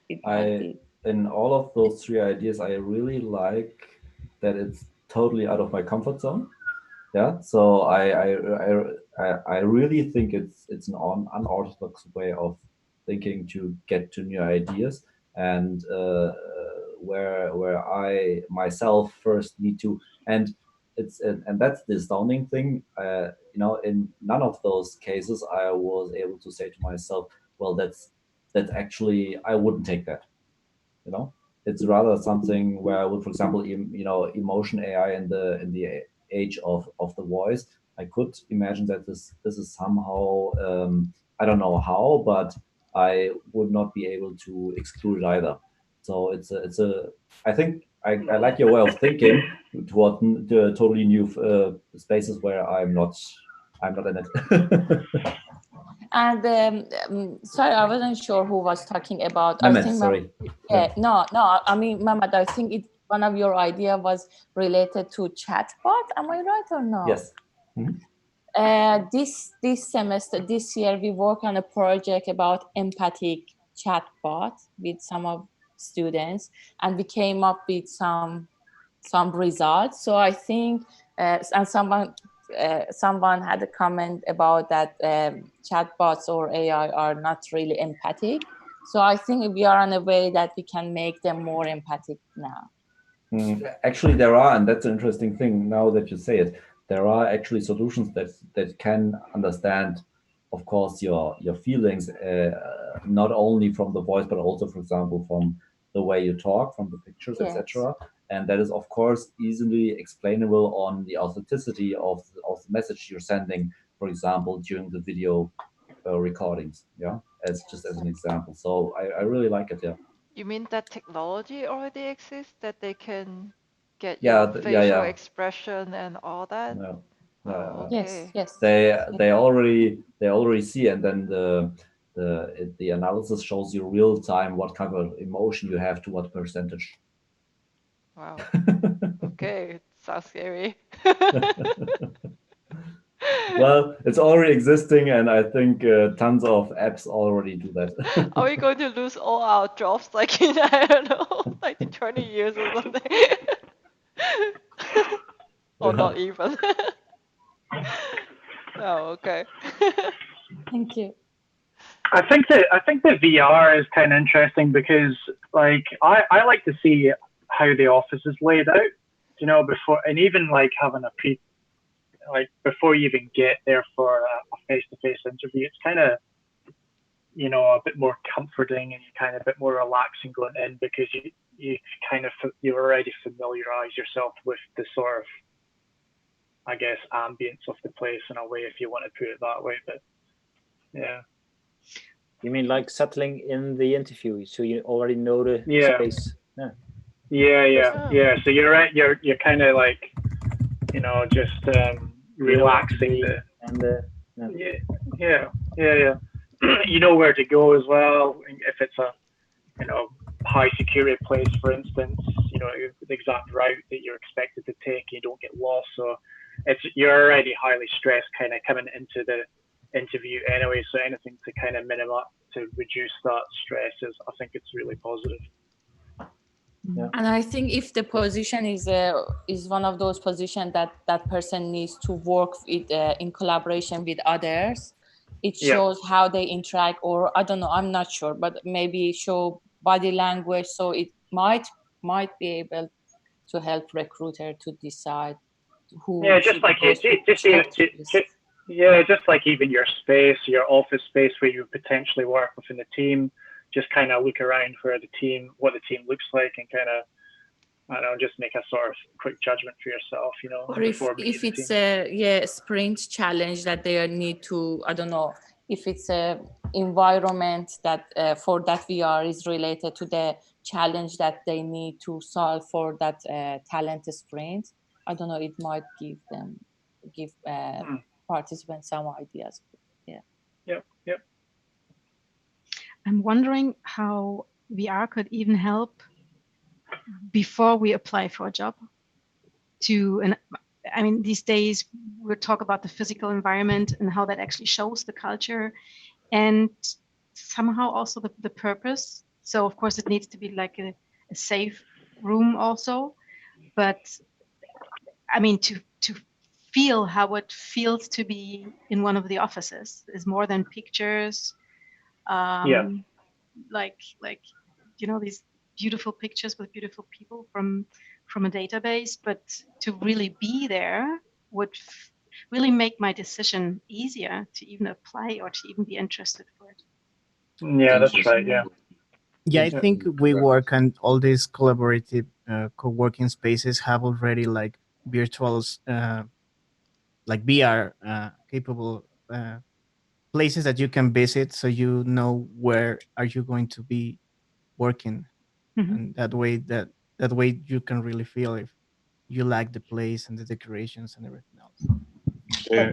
it might be. In all of those three ideas, I really like that it's totally out of my comfort zone. Yeah, so I really think it's an unorthodox way of thinking to get to new ideas, and where I myself first need to, and that's the astounding thing. In none of those cases I was able to say to myself, well, that's actually, I wouldn't take that. It's rather something where I would, for example, emotion AI in the age of the voice, I could imagine that this is somehow, I don't know how, but I would not be able to exclude it either. So it's a I think I like your way of thinking toward the totally new spaces where I'm not in it. And sorry, I wasn't sure who was talking about. I Mehmet, think sorry. yeah, no. I mean, Mehmet, I think one of your idea was related to chatbot. Am I right or no? Yes. Mm-hmm. This semester, this year, we work on a project about empathic chatbot with some of students, and we came up with some results. So I think, and someone had a comment about that chatbots or AI are not really empathic. So I think we are on a way that we can make them more empathic now. Actually, there are, and that's an interesting thing now that you say it. There are actually solutions that can understand, of course, your feelings, not only from the voice, but also, for example, from the way you talk, from the pictures, Yes. etc. And that is, of course, easily explainable on the authenticity of the message you're sending, for example, during the video recordings. Yeah, as an example. So I really like it. Yeah. You mean that technology already exists, that they can get Yeah, your facial yeah. expression and all that? No. Oh, okay. Yes. They already see, and then the analysis shows you real time what kind of emotion you have to what percentage. Wow. Okay, it sounds scary. Well, it's already existing, and I think tons of apps already do that. Are we going to lose all our jobs like in, I don't know, like 20 years or something? Or not even. Oh, okay. Thank you. I think the VR is kind of interesting because, like, I like to see how the office is laid out, before, and even like having a peek, like before you even get there for a face-to-face interview. It's kind of, a bit more comforting and kind of a bit more relaxing going in, because you already familiarize yourself with the sort of, I guess, ambience of the place in a way, if you want to put it that way. But yeah. You mean like settling in the interview, so you already know the space? Yeah. So you're right. You're kind of like, just relaxing yeah. You know where to go as well. If it's a high security place, for instance, the exact route that you're expected to take. You don't get lost, so you're already highly stressed, kind of coming into the interview anyway. So anything to kind of minimize, to reduce that stress I think it's really positive. Yeah. And I think if the position is one of those positions that person needs to work with in collaboration with others, it shows how they interact, or I don't know, I'm not sure, but maybe show body language, so it might be able to help recruiter to decide who. Yeah, just like just like even your space, your office space where you potentially work within the team, just kind of look around for what the team looks like, and kind of, I don't know, just make a sort of quick judgment for yourself, Or if it's a sprint challenge that they need to, I don't know, if it's a environment that for that VR is related to the challenge that they need to solve for that talent sprint, I don't know, it might give participants some ideas. Yep. I'm wondering how VR could even help before we apply for a job. I mean, these days we talk about the physical environment and how that actually shows the culture, and somehow also the purpose. So of course it needs to be like a safe room also, but I mean, to feel how it feels to be in one of the offices is more than pictures. Like these beautiful pictures with beautiful people from a database, but to really be there would really make my decision easier to even apply or to even be interested for it. Yeah, that's right. Yeah, I think WeWork and all these collaborative co-working spaces have already like virtual, like VR capable places that you can visit, so you know where are you going to be working, and that way you can really feel if you like the place and the decorations and everything else.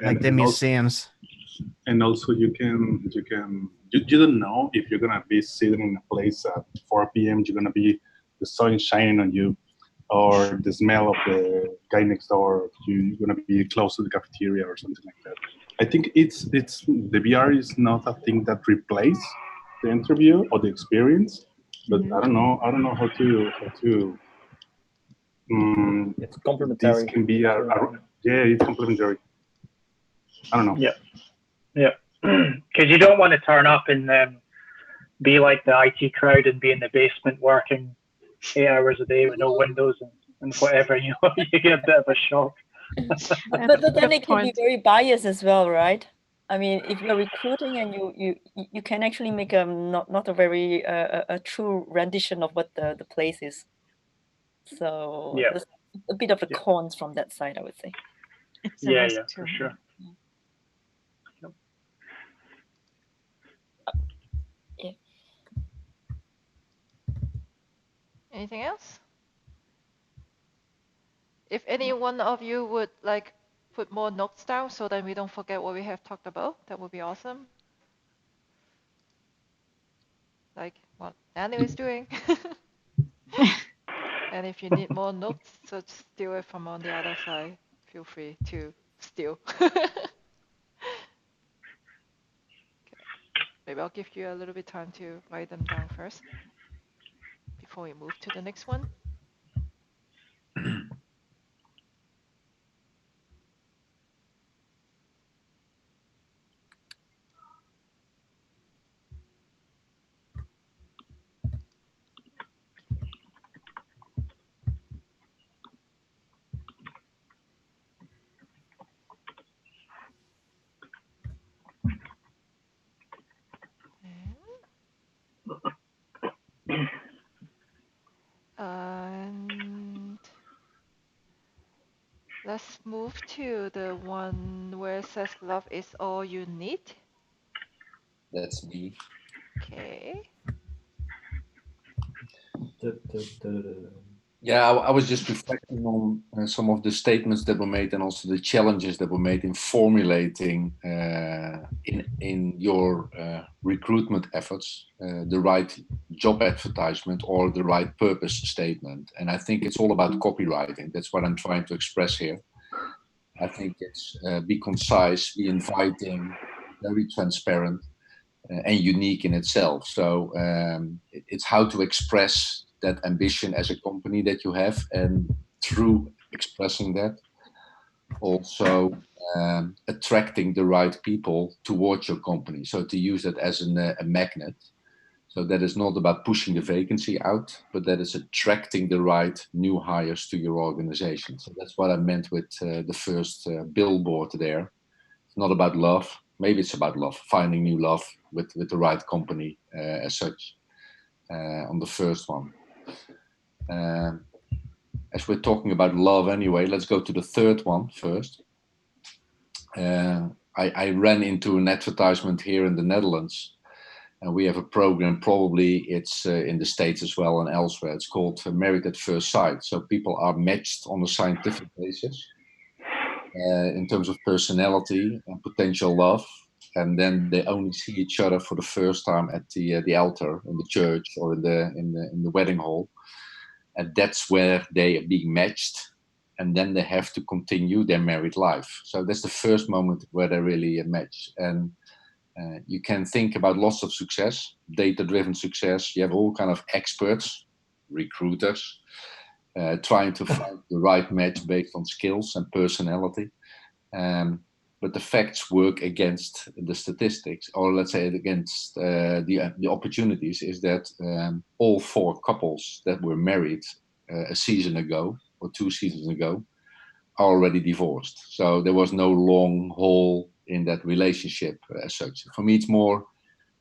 Like the museums. And also you don't know if you're gonna be sitting in a place at 4 p.m. You're gonna be the sun shining on you, or the smell of the guy next door. You're gonna be close to the cafeteria or something like that. I think it's the VR is not a thing that replaces the interview or the experience, but I don't know how to. It's complementary. This can be it's complementary. I don't know. Yeah, because you don't want to turn up and be like the IT crowd and be in the basement working 8 hours a day with no windows and whatever. You get a bit of a shock. but then it can be very biased as well, right? I mean, if you're recruiting and you can actually make not a very a true rendition of what the place is. So there's a bit of the cons from that side, I would say. It's for sure. Anything else? If any one of you would like put more notes down so that we don't forget what we have talked about, that would be awesome. Like what Annie is doing. And if you need more notes, so steal it from on the other side. Feel free to steal. Okay. Maybe I'll give you a little bit time to write them down first before we move to the next one. And let's move to the one where it says love is all you need. That's me. Okay. Yeah, I was just reflecting on some of the statements that were made and also the challenges that were made in formulating in your recruitment efforts the right job advertisement or the right purpose statement. And I think it's all about copywriting. That's what I'm trying to express here. I think it's be concise, be inviting, very transparent, and unique in itself. So it's how to express that ambition as a company that you have, and through expressing that, also attracting the right people towards your company. So to use that as a magnet. So that is not about pushing the vacancy out, but that is attracting the right new hires to your organization. So that's what I meant with the first billboard there. It's not about love. Maybe it's about love, finding new love with the right company as such on the first one. As we're talking about love anyway, let's go to the third one first. I ran into an advertisement here in the Netherlands. And we have a program, probably it's in the States as well and elsewhere. It's called Married at First Sight. So people are matched on a scientific basis in terms of personality and potential love. And then they only see each other for the first time at the altar in the church or in the wedding hall. And that's where they are being matched. And then they have to continue their married life. So that's the first moment where they really match. And you can think about lots of success, data-driven success. You have all kind of experts, recruiters, trying to find the right match based on skills and personality. But the facts work against the statistics, or let's say against the opportunities, is that all 4 couples that were married a season ago or 2 seasons ago are already divorced. So there was no long haul in that relationship as such. For me, it's more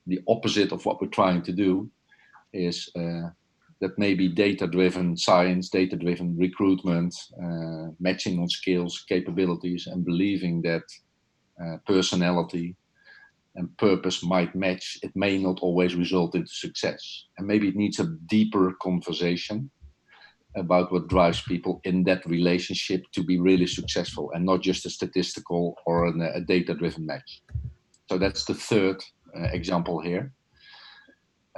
the opposite of what we're trying to do, is that maybe data-driven science, data-driven recruitment, matching on skills, capabilities, and believing that personality and purpose might match. It may not always result into success. And maybe it needs a deeper conversation about what drives people in that relationship to be really successful, and not just a statistical or a data-driven match. So that's the third example here.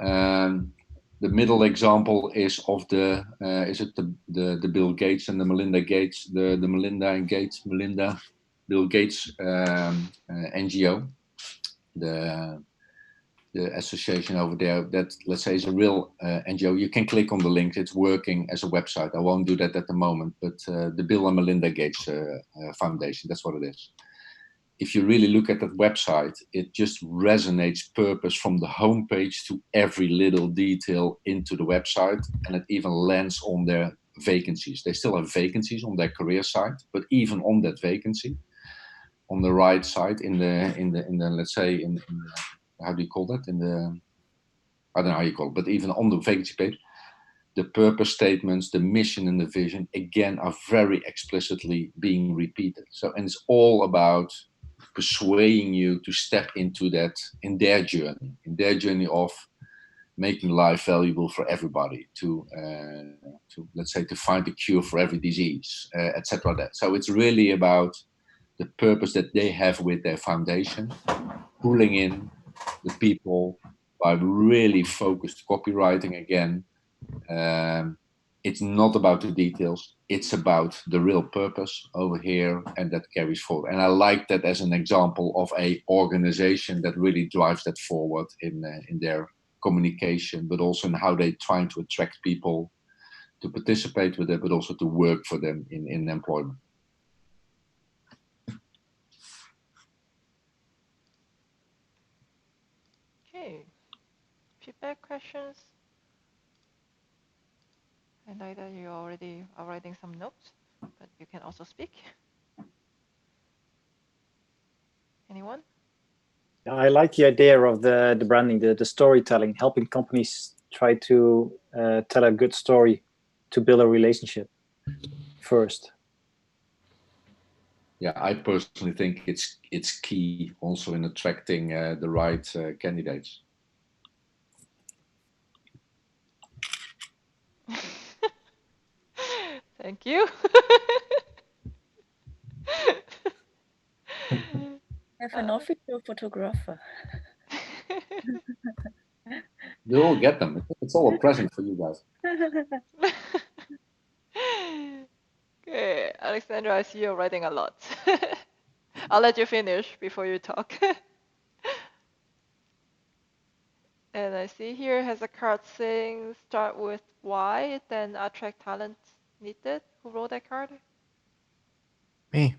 The middle example is of the Bill Gates and the Melinda Gates, the Bill Gates NGO, the association over there that, let's say, is a real NGO. You can click on the link. It's working as a website. I won't do that at the moment, but the Bill and Melinda Gates Foundation, that's what it is. If you really look at that website, it just resonates purpose from the homepage to every little detail into the website, and it even lands on their vacancies. They still have vacancies on their career site, but even on that vacancy, on the right side, in the let's say how do you call that? I don't know how you call it, but even on the vacancy page, the purpose statements, the mission and the vision, again, are very explicitly being repeated. So, and it's all about persuading you to step into that in their journey of making life valuable for everybody, to let's say, to find a cure for every disease, etc. So it's really about the purpose that they have with their foundation, pulling in the people by really focused copywriting again. It's not about the details, it's about the real purpose over here, and that carries forward. And I like that as an example of a organization that really drives that forward in their communication, but also in how they're trying to attract people to participate with it, but also to work for them in employment. Okay. Feedback, questions? I know that you already are writing some notes, but you can also speak. Anyone? I like the idea of the branding, the storytelling, helping companies try to tell a good story to build a relationship first. Yeah, I personally think it's key also in attracting the right candidates. Thank you. Have an official photographer. We'll get them. It's all a present for you guys. Okay, Alexandra, I see you're writing a lot. I'll let you finish before you talk. And I see here has a card saying start with Y, then attract talent needed. Who wrote that card? Me.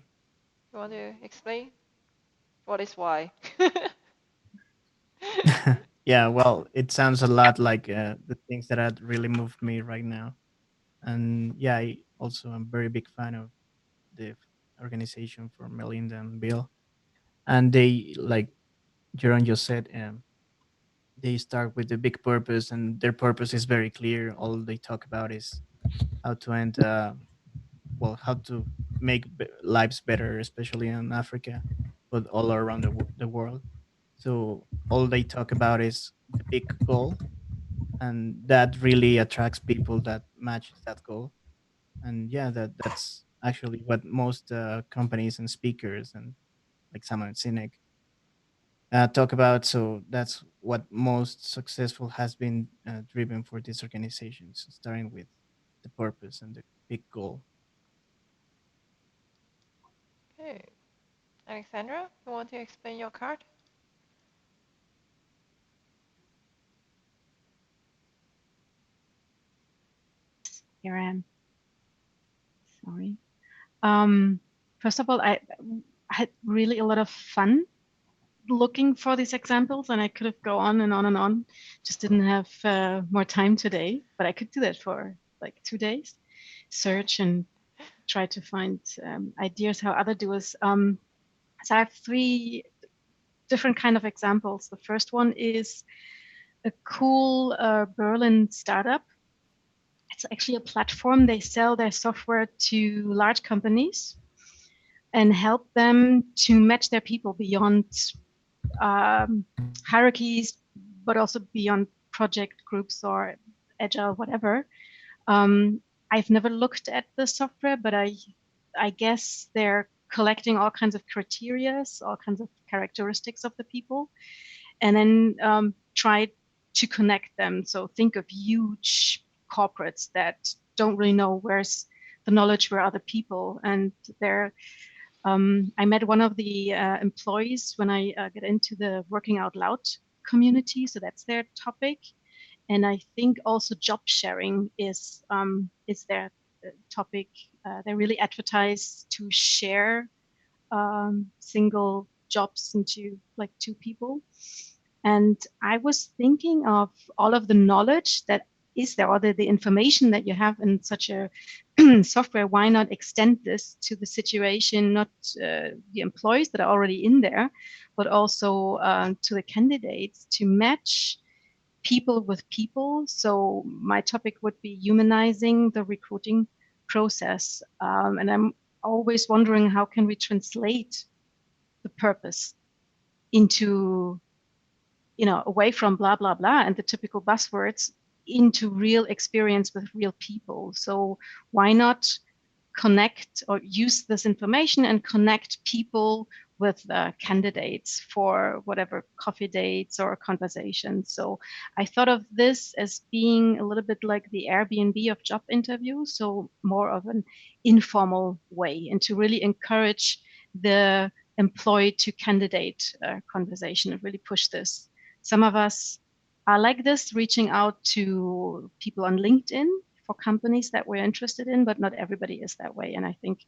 You want to explain? What is Y? Yeah, well, it sounds a lot like the things that had really moved me right now. And yeah, I also am very big fan of the organization for Melinda and Bill. And they, like Jeroen just said, they start with the big purpose, and their purpose is very clear. All they talk about is how to end, well, how to make lives better, especially in Africa, but all around the world. So all they talk about is the big goal, and that really attracts people that matches that goal. And yeah, that's actually what most companies and speakers and like Simon Sinek talk about. So that's what most successful has been driven for these organizations, starting with the purpose and the big goal. Okay, Alexandra, you want to explain your card? Here I am. Sorry. First of all, I had really a lot of fun looking for these examples, and I could have go on and on and on. Just didn't have more time today, but I could do that for like 2 days. Search and try to find ideas how other doers. So I have 3 different kind of examples. The first one is a cool Berlin startup. It's actually a platform. They sell their software to large companies and help them to match their people beyond hierarchies, but also beyond project groups or agile, whatever. I've never looked at the software, but I guess they're collecting all kinds of criteria, all kinds of characteristics of the people, and then try to connect them. So think of huge corporates that don't really know where's the knowledge, where are the people, and they're I met one of the employees when I get into the Working Out Loud community, so that's their topic. And I think also job sharing is their topic. They really advertise to share single jobs into like 2 people. And I was thinking of all of the knowledge that is there, or the information that you have in such a software. Why not extend this to the situation, not the employees that are already in there, but also to the candidates to match people with people. So my topic would be humanizing the recruiting process. And I'm always wondering, how can we translate the purpose into, away from blah, blah, blah, and the typical buzzwords, into real experience with real people. So why not connect or use this information and connect people with candidates for whatever coffee dates or conversations. So I thought of this as being a little bit like the Airbnb of job interviews, so more of an informal way, and to really encourage the employee to candidate conversation and really push this. Some of us are like this, reaching out to people on LinkedIn for companies that we're interested in, but not everybody is that way. And I think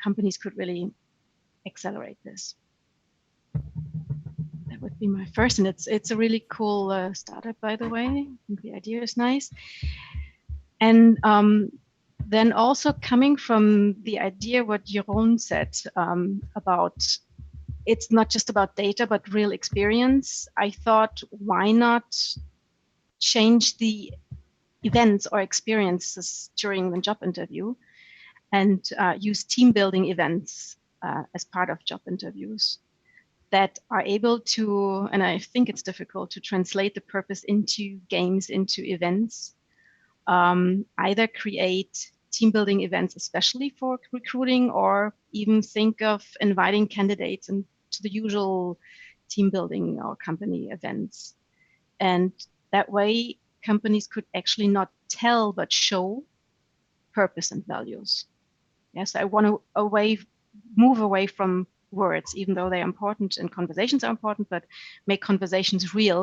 companies could really accelerate this. That would be my first, and it's a really cool startup, by the way. I think the idea is nice. And then also coming from the idea what Jeroen said about it's not just about data, but real experience, I thought, why not change the events or experiences during the job interview and use team building events as part of job interviews that are able to, and I think it's difficult to translate the purpose into games, into events, either create team building events, especially for recruiting, or even think of inviting candidates into the usual team building or company events. And that way, companies could actually not tell but show purpose and values. Yes, I want to move away from words, even though they're important and conversations are important, but make conversations real.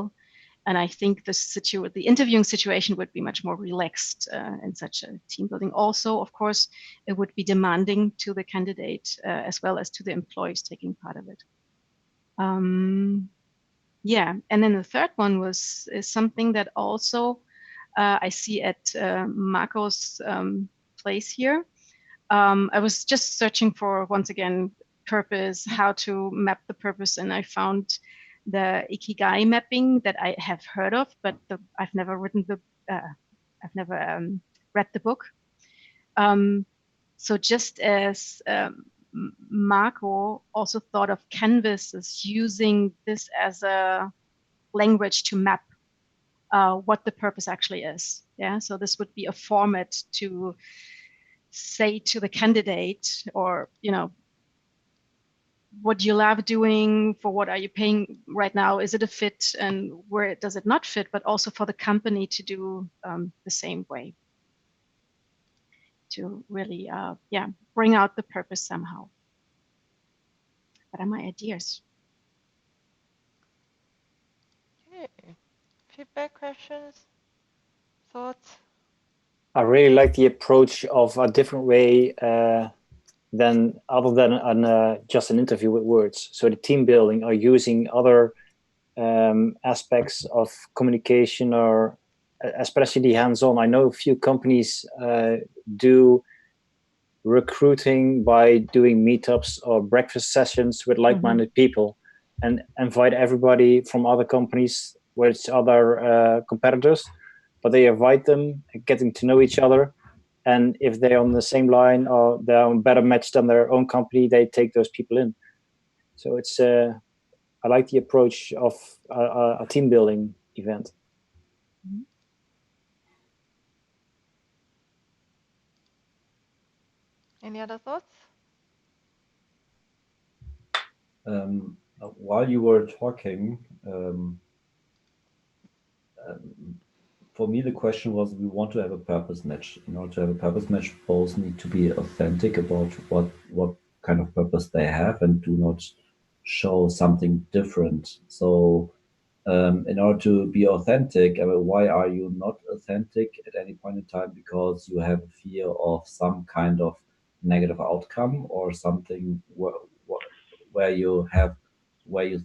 And I think the interviewing situation would be much more relaxed in such a team building. Also, of course, it would be demanding to the candidate as well as to the employees taking part of it. Yeah, and then the third one is something that also I see at Marco's place here. I was just searching for, once again, purpose, how to map the purpose, and I found the Ikigai mapping that I have heard of, but I've never read the book. So just as Marco also thought of Canvas as using this as a language to map what the purpose actually is. Yeah, so this would be a format to say to the candidate, or what do you love doing, for what are you paying right now, is it a fit, and where does it not fit, but also for the company to do the same way, to really bring out the purpose somehow. What are my ideas? Okay. Feedback, questions, thoughts? I really like the approach of a different way than just an interview with words. So the team building are using other aspects of communication, or especially the hands-on. I know a few companies do recruiting by doing meetups or breakfast sessions with like-minded people, and invite everybody from other companies with other competitors, but they invite them, getting to know each other. And if they're on the same line or they're on better match than their own company, they take those people in. So it's I like the approach of a team building event. Any other thoughts? While you were talking, for me, the question was, we want to have a purpose match. In order to have a purpose match, both need to be authentic about what kind of purpose they have and do not show something different. So in order to be authentic, I mean, why are you not authentic at any point in time? Because you have a fear of some kind of negative outcome, or something where you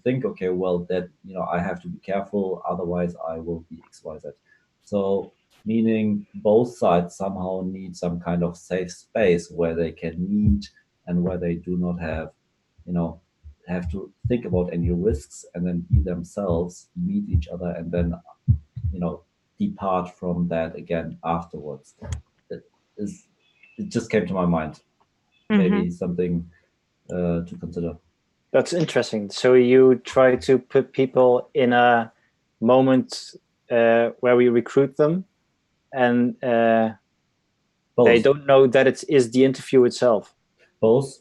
think, okay, well, that, I have to be careful, otherwise I will be XYZ. So meaning both sides somehow need some kind of safe space where they can meet, and where they do not have to think about any risks, and then be themselves, meet each other, and then depart from that again afterwards. It just came to my mind. Maybe something to consider. That's interesting. So you try to put people in a moment where we recruit them, and they don't know that it is the interview itself. Both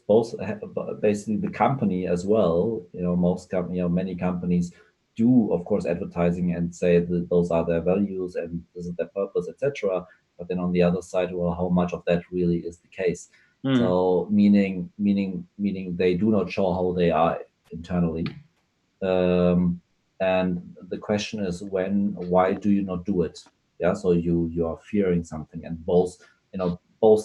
basically the company as well. Many companies do, of course, advertising and say that those are their values and this is their purpose, etc. But then on the other side, well, how much of that really is the case? So meaning they do not show how they are internally. And the question is, why do you not do it? Yeah, so you are fearing something, and both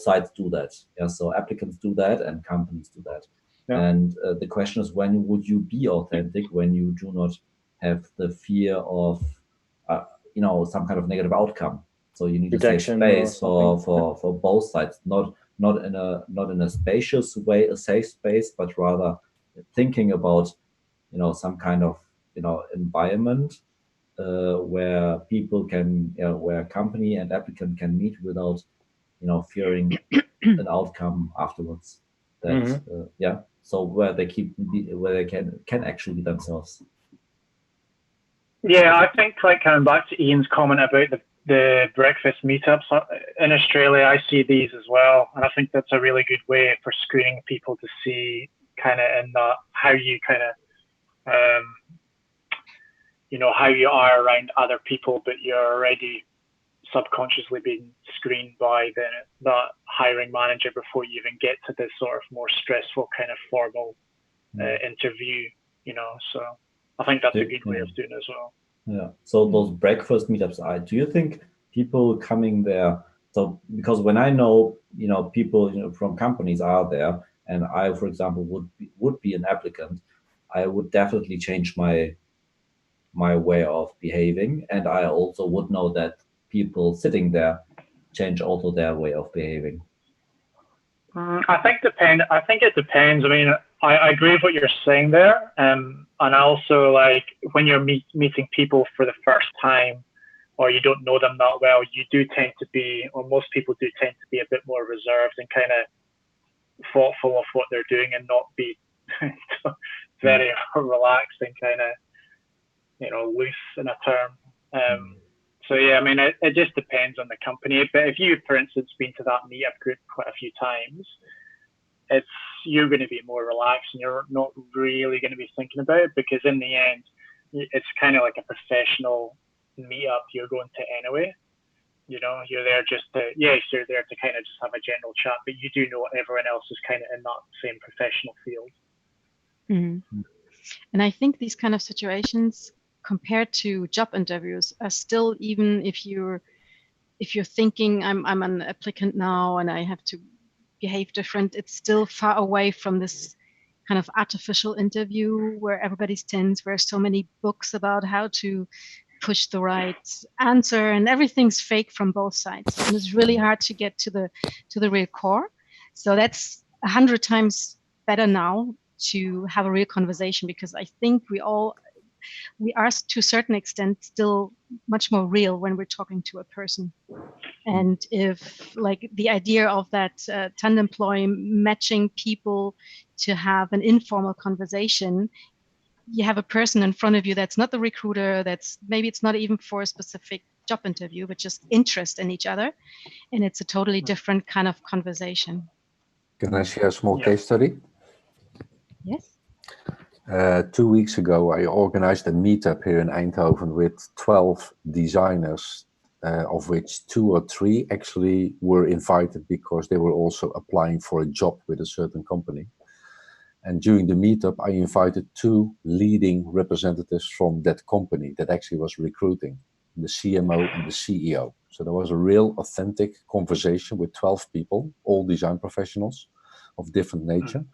sides do that. Yeah, so applicants do that and companies do that. Yeah. And the question is, when would you be authentic, when you do not have the fear of some kind of negative outcome? So you need a safe space for both sides, not in a spacious way, a safe space, but rather thinking about some kind of environment where people can, where company and applicant can meet without fearing an outcome afterwards. That so where they can actually be themselves. Yeah, I think, like, coming back to Ian's comment about the breakfast meetups in Australia, I see these as well, and I think that's a really good way for screening people to see kind of in that how you kind of how you are around other people, but you're already subconsciously being screened by that hiring manager before you even get to this sort of more stressful kind of formal interview, so I think that's a good way of doing it as well. Yeah, so those breakfast meetups, do you think people coming there, so because when I know, people from companies are there, and I, for example, would be an applicant, I would definitely change my way of behaving, and I also would know that people sitting there change also their way of behaving. I think it depends. I mean, I agree with what you're saying there, and also like when you're meeting people for the first time, or you don't know them that well, you do tend to be, or most people do tend to be a bit more reserved and kind of thoughtful of what they're doing, and not be very relaxed and kind of loose in a term. So yeah, I mean, it just depends on the company. But if you, for instance, been to that meetup group quite a few times, you're going to be more relaxed, and you're not really going to be thinking about it, because in the end, it's kind of like a professional meetup you're going to anyway. You're there just to, you're there to kind of just have a general chat, but you do know everyone else is kind of in that same professional field. Mm-hmm. And I think these kind of situations, compared to job interviews, are still, even if you're thinking I'm an applicant now and I have to behave different, it's still far away from this kind of artificial interview where everybody's tense, where so many books about how to push the right answer, and everything's fake from both sides, and it's really hard to get to the real core. So that's 100 times better now to have a real conversation, because I think we are to a certain extent still much more real when we're talking to a person. And if like the idea of that Tandemploy matching people to have an informal conversation, you have a person in front of you that's not the recruiter, that's maybe it's not even for a specific job interview, but just interest in each other, and it's a totally different kind of conversation. Can I share a small case study? Yes. 2 weeks ago, I organized a meetup here in Eindhoven with 12 designers, of which 2 or 3 actually were invited because they were also applying for a job with a certain company. And during the meetup, I invited 2 leading representatives from that company that actually was recruiting, the CMO and the CEO. So there was a real authentic conversation with 12 people, all design professionals of different nature,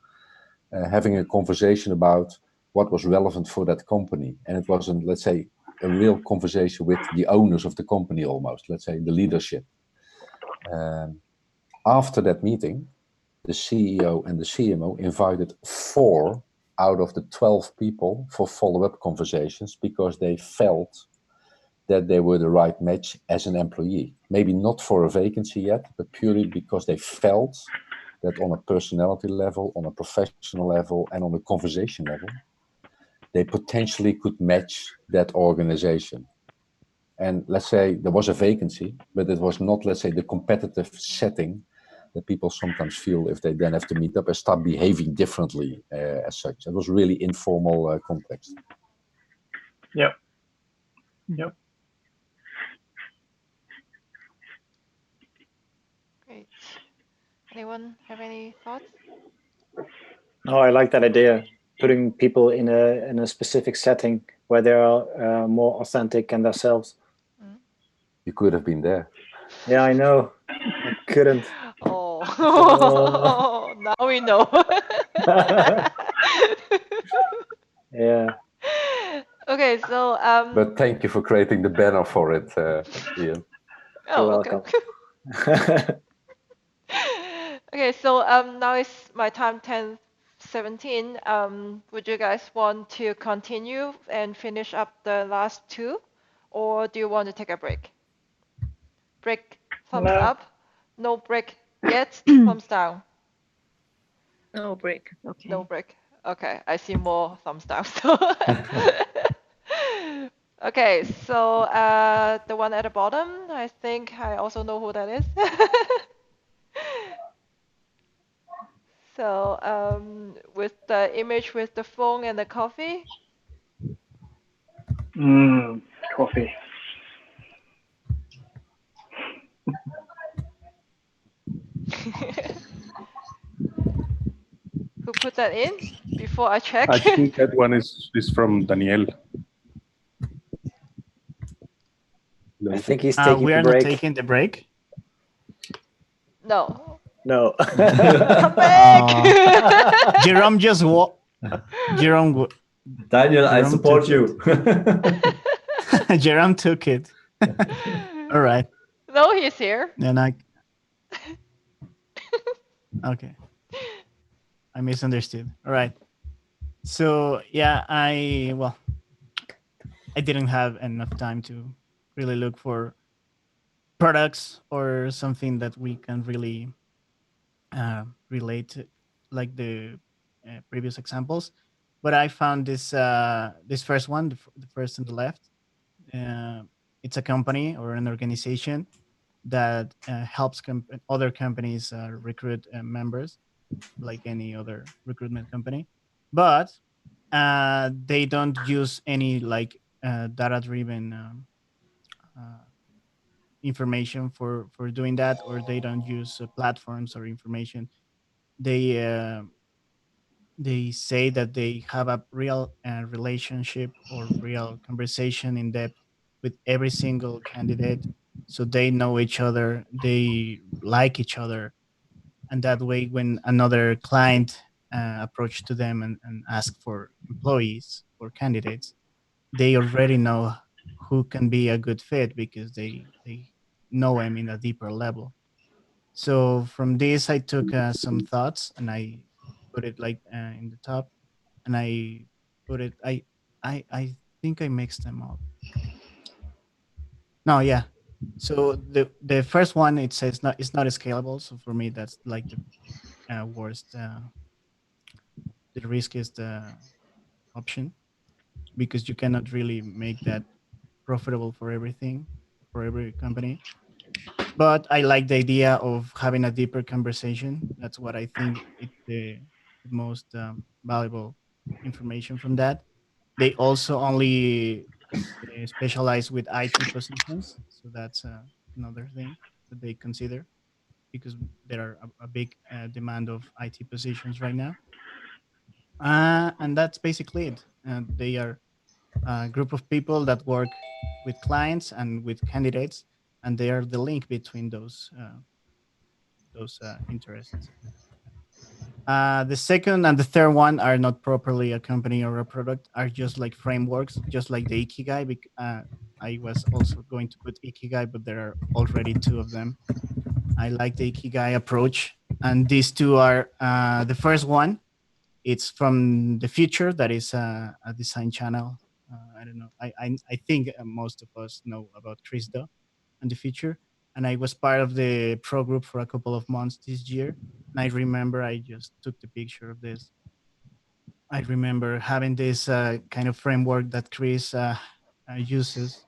having a conversation about what was relevant for that company. And it was, let's say, a real conversation with the owners of the company almost, let's say the leadership. After that meeting, the CEO and the CMO invited 4 out of the 12 people for follow-up conversations, because they felt that they were the right match as an employee. Maybe not for a vacancy yet, but purely because they felt that on a personality level, on a professional level, and on a conversation level, they potentially could match that organization. And let's say there was a vacancy, but it was not, let's say, the competitive setting that people sometimes feel if they then have to meet up and start behaving differently as such. It was really informal context. Yep. Great. Anyone have any thoughts? Oh, I like that idea. Putting people in a specific setting where they are more authentic and themselves. You could have been there. Yeah, I know. I couldn't. Oh, now we know. Yeah. Okay, so But thank you for creating the banner for it, Ian. You're welcome. Okay, so now it's my time, 10:17. Would you guys want to continue and finish up the last 2, or do you want to take a break? Break, thumbs up. No break yet, thumbs down. No break. Okay. No break. Okay, I see more thumbs down. So okay, so the one at the bottom, I think I also know who that is. So with the image with the phone and the coffee. Coffee. put that in before I check? I think that one is from Daniel. I think he's taking we a are break. not taking the break. No. No. Come back. Jerome just Jerome. Daniel, I Jerome support took you. Jerome took it. All right. No, he's here. Then okay. I misunderstood. All right. So yeah, I didn't have enough time to really look for products or something that we can really relate to, like the previous examples. But I found this first one, the first on the left. It's a company or an organization that helps other companies recruit members, like any other recruitment company, but they don't use any like data-driven information for doing that, or they don't use platforms or information. They they say that they have a real relationship or real conversation in depth with every single candidate, so they know each other, they like each other, and that way when another client approach to them and ask for employees or candidates, they already know who can be a good fit because they know him in a deeper level. So from this I took some thoughts and I put it like in the top, and I put it I think I mixed them up. No, yeah. So the first one, it says not, it's not scalable, so for me that's like the worst, the risk is the option, because you cannot really make that profitable for everything, for every company. But I like the idea of having a deeper conversation. That's what I think it's the most valuable information from that. They also only specialize with IT positions, so that's another thing that they consider, because there are a big demand of IT positions right now. And that's basically it. They are a group of people that work with clients and with candidates, and they are the link between those interests. The second and the third one are not properly a company or a product, are just like frameworks, just like the Ikigai. I was also going to put Ikigai, but there are already two of them. I like the Ikigai approach, and these two are the first one. It's from the future. That is a design channel. I don't know. I think most of us know about Chris Do and the future. And I was part of the pro group for a couple of months this year. And I remember I just took the picture of this. I remember having this kind of framework that Chris uses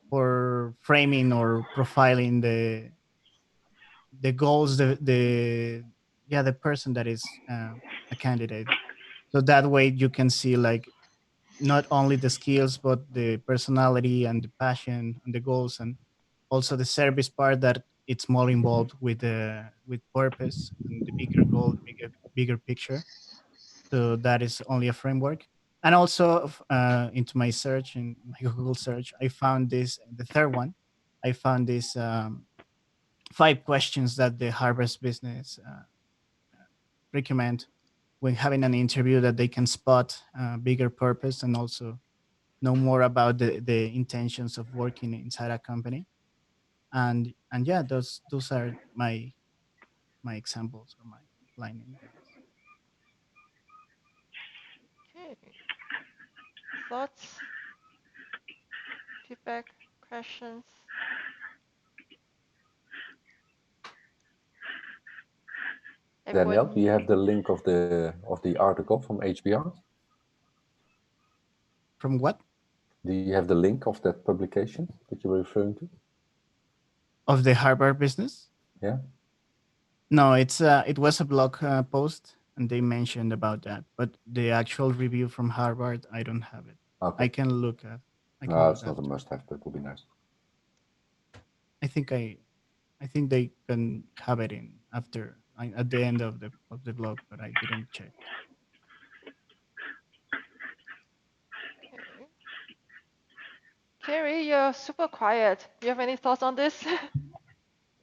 for framing or profiling the goals, the yeah, the person that is a candidate. So that way you can see like not only the skills but the personality and the passion and the goals, and also the service part, that it's more involved with purpose and the bigger goal, the bigger picture. So that is only a framework. And also into my search, in my Google search, I found this, the third one. I found this 5 questions that the Harvest Business recommend when having an interview, that they can spot bigger purpose and also know more about the intentions of working inside a company. And yeah, those are my examples or my lining, I guess. Okay. Thoughts, feedback, questions? Danielle, do Everyone, you have the link of the article from HBR? From what? Do you have the link of that publication that you were referring to? Of the Harvard Business? Yeah. No, it was a blog post, and they mentioned about that. But the actual review from Harvard, I don't have it. Okay. I can look at. No, it's not a must-have, but it would be nice. I think they can have it in after at the end of the blog, but I didn't check. Okay. Carrie, you're super quiet. Do you have any thoughts on this?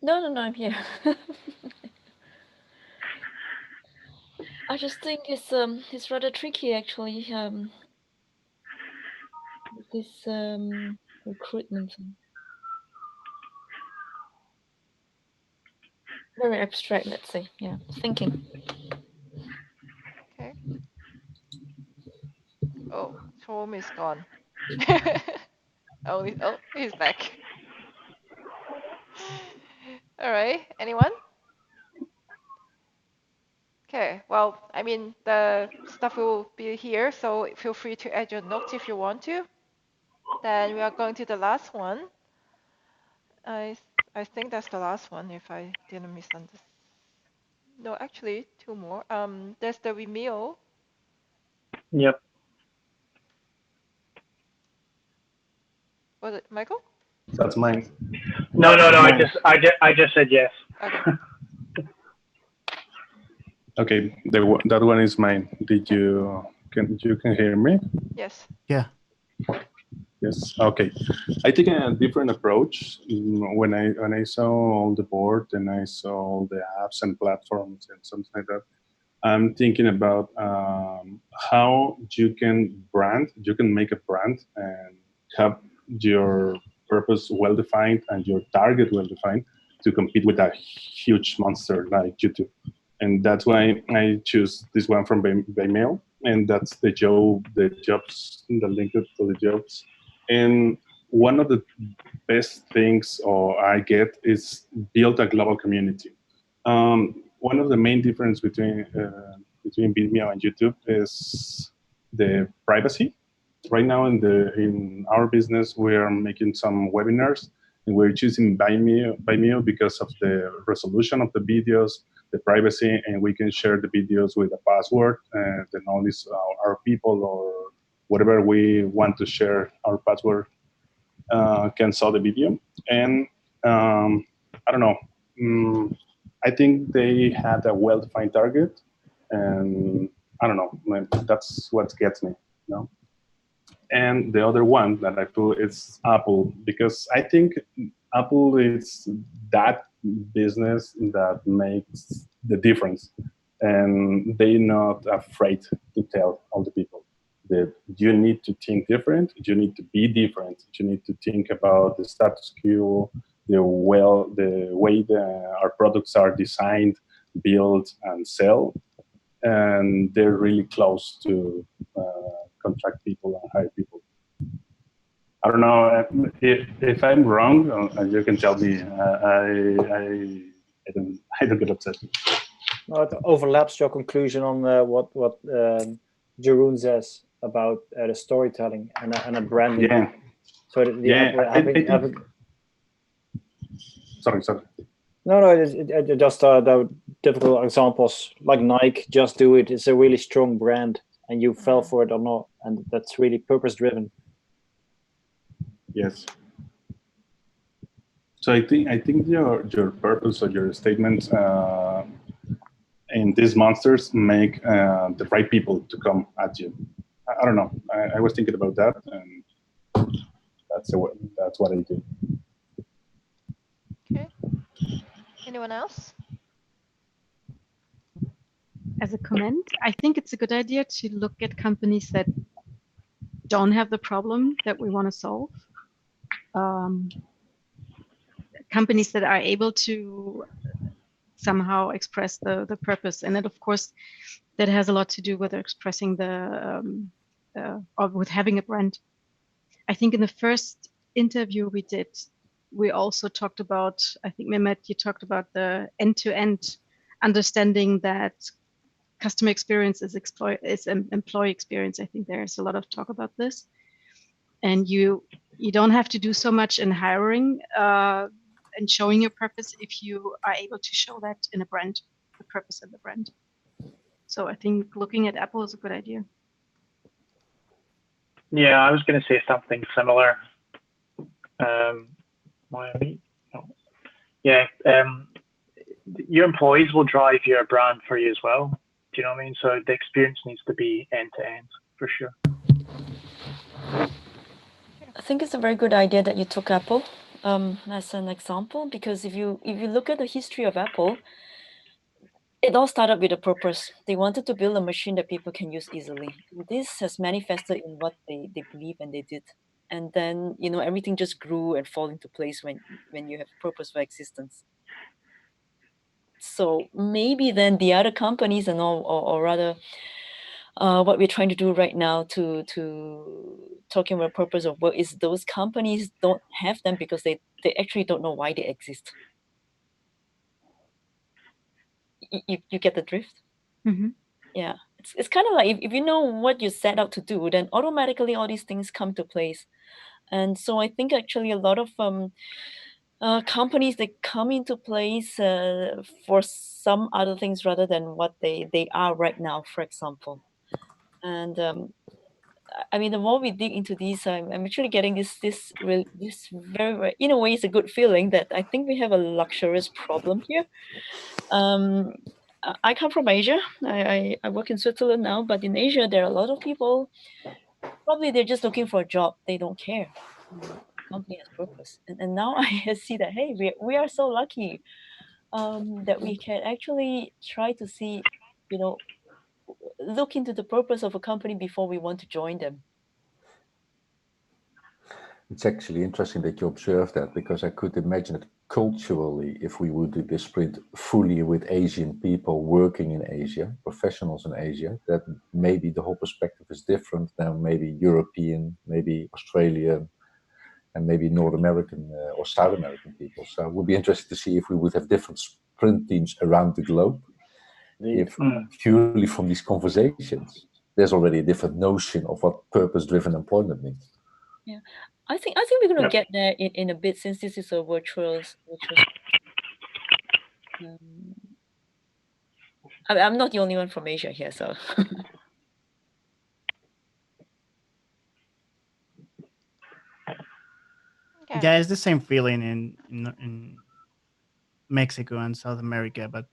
No, I'm here. I just think it's rather tricky actually. This recruitment thing. Very abstract, let's say. Yeah, thinking. Okay. Oh, Tom is gone. Oh, he's back. All right. Anyone? Okay. Well, I mean, the stuff will be here, so feel free to add your notes if you want to. Then we are going to the last one. I think that's the last one, if I didn't misunderstand. No, actually, two more. There's the Vimeo. Yep. Was it Michael? That's mine. No. Mine. I just said yes. Okay. Okay, that one is mine. Can you hear me? Yes. Yeah. Yes. Okay. I take a different approach when I saw all the board and I saw all the apps and platforms and something like that. I'm thinking about how you can make a brand and have your purpose well defined and your target well defined to compete with a huge monster like YouTube. And that's why I choose this one from Vimeo, and that's the jobs, the link to the jobs. And one of the best things I get is build a global community. One of the main difference between Vimeo and YouTube is the privacy. Right now in our business, we are making some webinars, and we're choosing Vimeo because of the resolution of the videos, the privacy, and we can share the videos with a password, and then only our people or whatever we want to share our password can saw the video. And I don't know. I think they had a well-defined target, and I don't know. That's what gets me. You know? And the other one that I put is Apple, because I think Apple is that business that makes the difference, and they're not afraid to tell all the people that you need to think different, you need to be different, you need to think about the status quo, the way our products are designed, built, and sell, and they're really close to contract people and hire people. I don't know if I'm wrong. You can tell me. I don't get upset. No, it overlaps your conclusion on what Jeroen says about the storytelling and a branding. Yeah. So Sorry. No, just the typical examples like Nike, Just Do It. It's a really strong brand, and you fell for it or not, and that's really purpose-driven. Yes. So I think your purpose or your statements and these monsters make the right people to come at you. I don't know. I was thinking about that, and that's what I do. Okay. Anyone else? As a comment, I think it's a good idea to look at companies that don't have the problem that we want to solve. Companies that are able to somehow express the purpose. And then, of course, that has a lot to do with expressing or with having a brand. I think in the first interview we did, we also talked about, I think, Mehmet, you talked about the end-to-end understanding that customer experience is employee experience. I think there's a lot of talk about this. And you don't have to do so much in hiring and showing your purpose if you are able to show that in a brand, the purpose of the brand. So I think looking at Apple is a good idea. Yeah, I was going to say something similar. your employees will drive your brand for you as well. Do you know what I mean? So the experience needs to be end to end for sure. I think it's a very good idea that you took Apple as an example, because if you look at the history of Apple, it all started with a purpose. They wanted to build a machine that people can use easily. And this has manifested in what they believe and they did. And then, you know, everything just grew and fall into place when you have purpose for existence. So maybe then the other companies and all, or rather, what we're trying to do right now to talking about purpose of work is those companies don't have them because they actually don't know why they exist. You get the drift? Mm-hmm. Yeah, it's kind of like if you know what you set out to do, then automatically all these things come to place. And so I think actually a lot of companies, they come into place for some other things rather than what they are right now, for example. And I mean, the more we dig into these, I'm actually getting this very, in a way, it's a good feeling that I think we have a luxurious problem here. I come from Asia. I work in Switzerland now, but in Asia, there are a lot of people, probably they're just looking for a job. They don't care. Company has purpose. And now I see that, hey, we are so lucky that we can actually try to see, you know, look into the purpose of a company before we want to join them. It's actually interesting that you observe that, because I could imagine that culturally, if we would do this sprint fully with Asian people working in Asia, professionals in Asia, that maybe the whole perspective is different than maybe European, maybe Australian, and maybe North American or South American people. So it would be interesting to see if we would have different sprint teams around the globe. If purely from these conversations, there's already a different notion of what purpose-driven employment means. Yeah, I think we're going to get there in a bit, since this is a virtual. I'm not the only one from Asia here, so. Okay. Yeah, it's the same feeling in Mexico and South America, but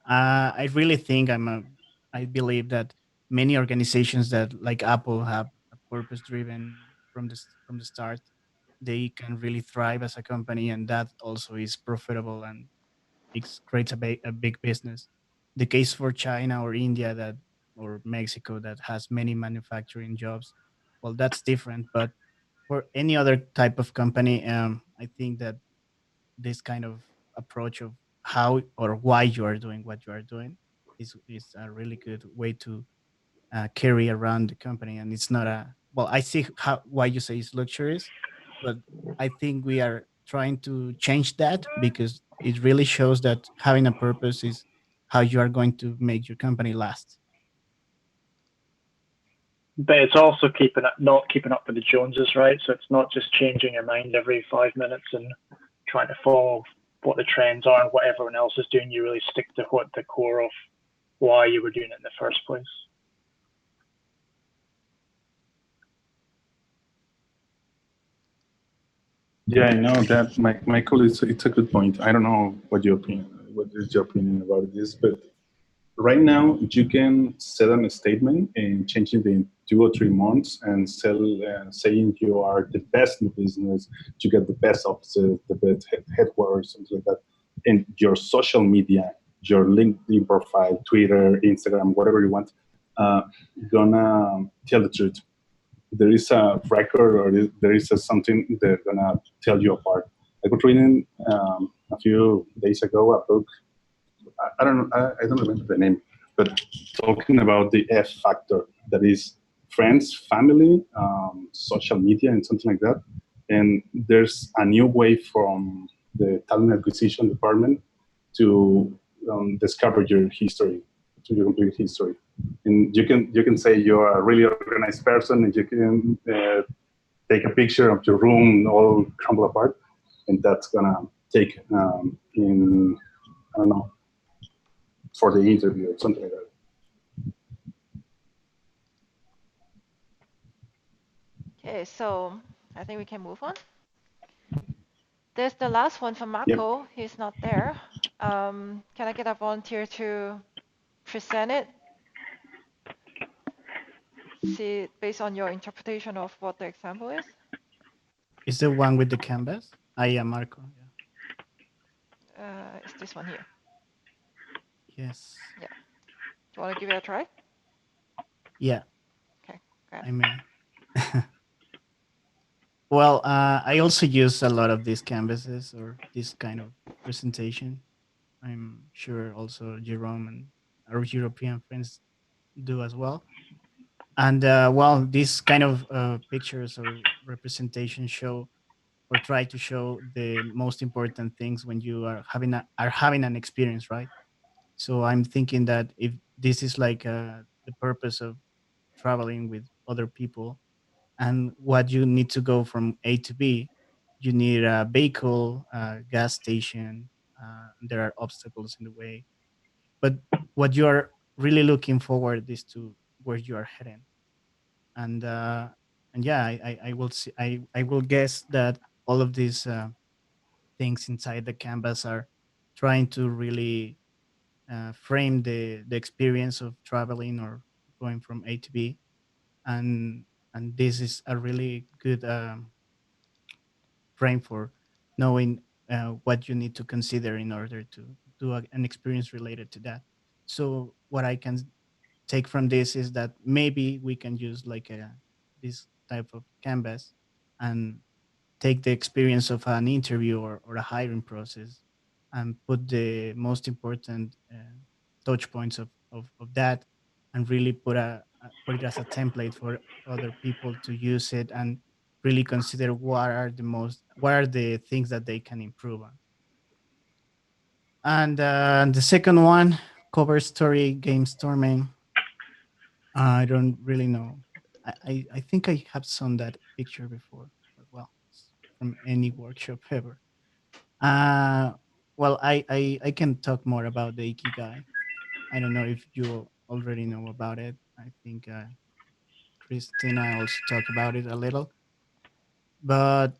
I really think I believe that many organizations that like Apple have a purpose driven from the start. They can really thrive as a company, and that also is profitable and it creates a big business. The case for China or India that or Mexico that has many manufacturing jobs, well, that's different. But for any other type of company, I think that this kind of approach of how or why you are doing what you are doing is a really good way to carry around the company. And it's not a well. I see why you say it's luxurious, but I think we are trying to change that because it really shows that having a purpose is how you are going to make your company last. But it's also not keeping up with the Joneses, right? So it's not just changing your mind every 5 minutes and trying to follow what the trends are and what everyone else is doing. You really stick to what the core of why you were doing it in the first place. Yeah, I know that, Michael. It's a good point. I don't know what is your opinion about this, but right now you can set a statement and change it in 2 or 3 months and saying you are the best in the business, you get the best offices, the best headquarters, something like that. And your social media, your LinkedIn profile, Twitter, Instagram, whatever you want, gonna tell the truth. There is a record or there is something that's gonna tell you apart. I was reading a few days ago a book. I don't remember the name, but talking about the F factor, that is friends, family, social media, and something like that. And there's a new way from the talent acquisition department to discover your history, to your complete history. And you can say you're a really organized person, and you can take a picture of your room all crumble apart, and that's gonna take in, I don't know, for the interview or something like that. Okay, so I think we can move on. There's the last one from Marco. Yep. He's not there. Can I get a volunteer to present it? See, based on your interpretation of what the example is? Is the one with the canvas? Yeah, Marco. It's this one here. Yes. Yeah. Do you want to give it a try? Yeah. Okay, go ahead. I may. Well, I also use a lot of these canvases or this kind of presentation. I'm sure also Jerome and our European friends do as well. And well, these kind of pictures or representations show or try to show the most important things when you are having an experience, right? So I'm thinking that if this is like the purpose of traveling with other people, and what you need to go from A to B, you need a vehicle, a gas station. There are obstacles in the way, but what you are really looking forward is to where you are heading. And yeah, I will see. I will guess that all of these things inside the canvas are trying to really frame the experience of traveling or going from A to B, and this is a really good frame for knowing what you need to consider in order to do an experience related to that. So what I can take from this is that maybe we can use like this type of canvas and take the experience of an interview or a hiring process and put the most important touch points of that, and really put it as a template for other people to use it and really consider what are the things that they can improve on. And the second one, cover story game storming. I don't really know. I think I have seen that picture before, but well, it's from any workshop ever. Uh, well, I can talk more about the Ikigai. I don't know if you already know about it. I think Christina also talked about it a little. But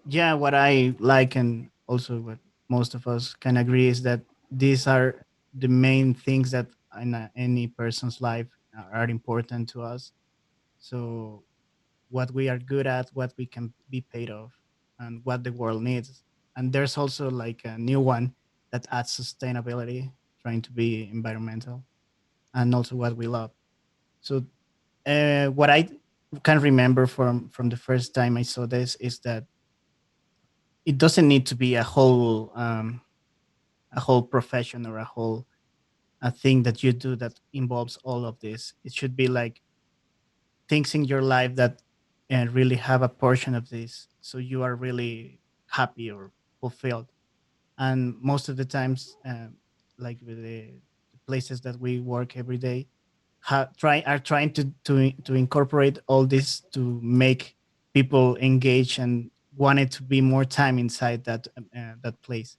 yeah, what I like and also what most of us can agree is that these are the main things that in any person's life are important to us. So what we are good at, what we can be paid of, and what the world needs. And there's also like a new one that adds sustainability, trying to be environmental, and also what we love. So what I can remember from the first time I saw this is that it doesn't need to be a whole profession or a thing that you do that involves all of this. It should be like things in your life that really have a portion of this, so you are really happy or fulfilled. And most of the times, like with the places that we work every day, are trying to incorporate all this to make people engage and wanted to be more time inside that place,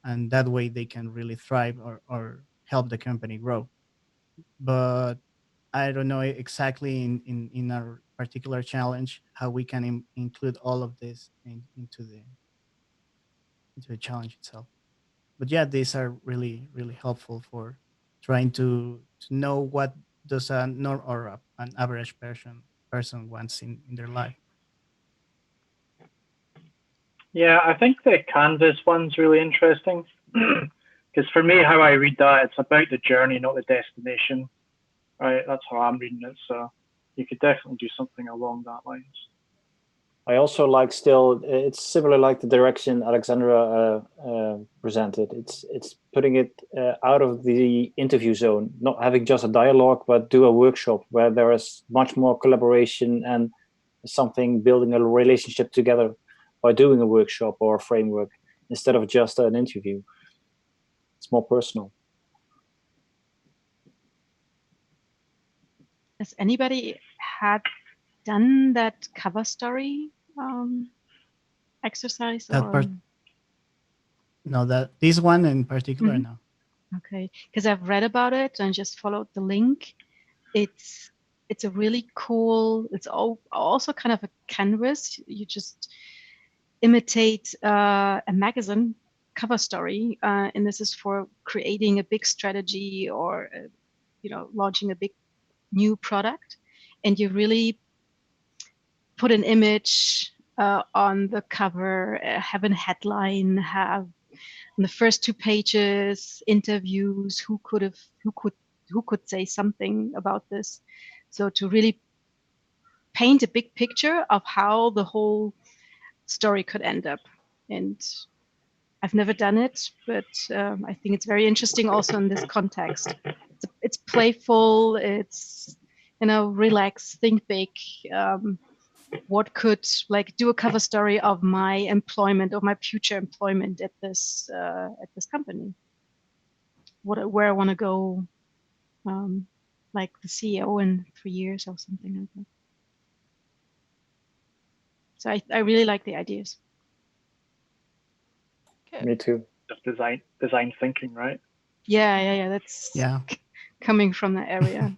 and that way they can really thrive or help the company grow. But I don't know exactly in our particular challenge how we can include all of this into the challenge itself. But yeah, these are really helpful for trying to know what does a nor or an average person wants in their life. Yeah, I think the Canvas one's really interesting because for me, how I read that, it's about the journey, not the destination. Right, that's how I'm reading it. So you could definitely do something along that lines. I also like still, it's similar like the direction Alexandra presented. It's putting it out of the interview zone, not having just a dialogue, but do a workshop where there is much more collaboration and something building a relationship together by doing a workshop or a framework instead of just an interview. It's more personal. Has anybody had done that cover story exercise? That part, no, that this one in particular, no. Okay, because I've read about it and just followed the link. It's a really cool. It's also kind of a canvas. You just imitate a magazine cover story, and this is for creating a big strategy or launching a big new product, and you really put an image on the cover, have a headline, have on the first 2 pages interviews, who could say something about this. So to really paint a big picture of how the whole story could end up. And I've never done it, but I think it's very interesting also in this context. It's playful, it's, relax, think big. What could, like, do a cover story of my employment, of my future employment at this company? Where I want to go, like the CEO in 3 years or something like that. So I really like the ideas. Okay. Me too. Just design thinking, right? Yeah. That's coming from that area.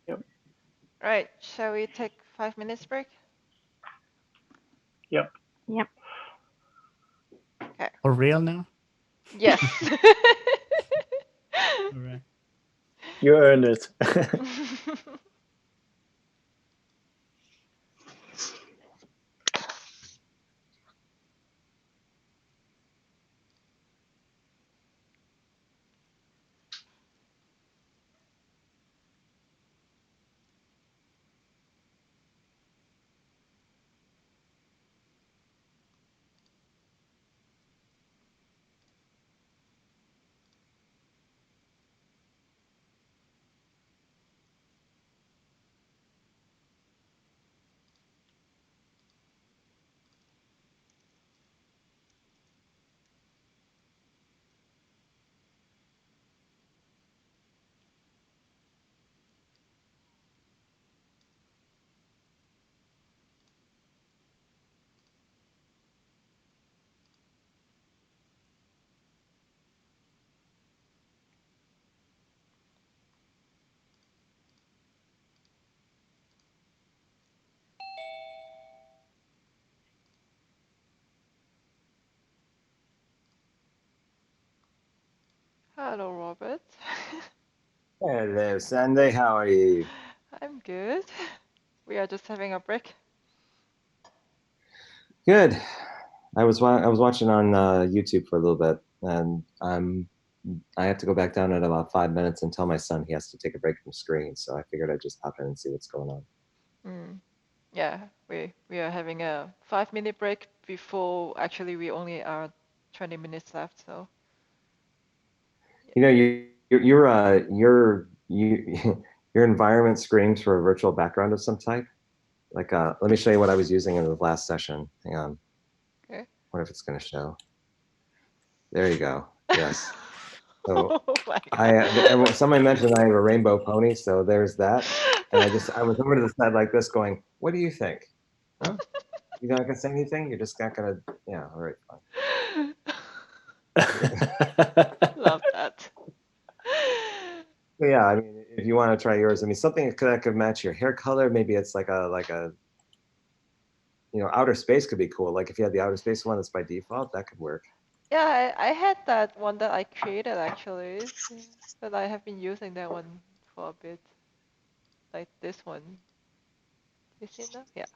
Yep. Right. Shall we take 5 minutes break? Yep. Yep. Okay. For real now? Yes. All right. You earned it. Hello, Robert. Hello, Sandy. How are you? I'm good. We are just having a break. Good. I was watching on YouTube for a little bit, and I have to go back down in about 5 minutes and tell my son he has to take a break from screen. So I figured I'd just pop in and see what's going on. Yeah, we are having a 5-minute break before. Actually, we only are 20 minutes left. So. You know, your environment screams for a virtual background of some type. Like, let me show you what I was using in the last session. Hang on. Okay. Wonder if it's going to show. There you go. Yes. So somebody mentioned I have a rainbow pony, so there's that. And I was over to the side like this, going, "What do you think? Huh? You're not gonna say anything? You're just not gonna? Yeah, all right, fine." Love that. But yeah, I mean, if you want to try yours, I mean, something that could match your hair color. Maybe it's like a outer space could be cool. Like if you had the outer space one that's by default, that could work. Yeah, I had that one that I created actually, but I have been using that one for a bit. Like this one. You see that? Yeah.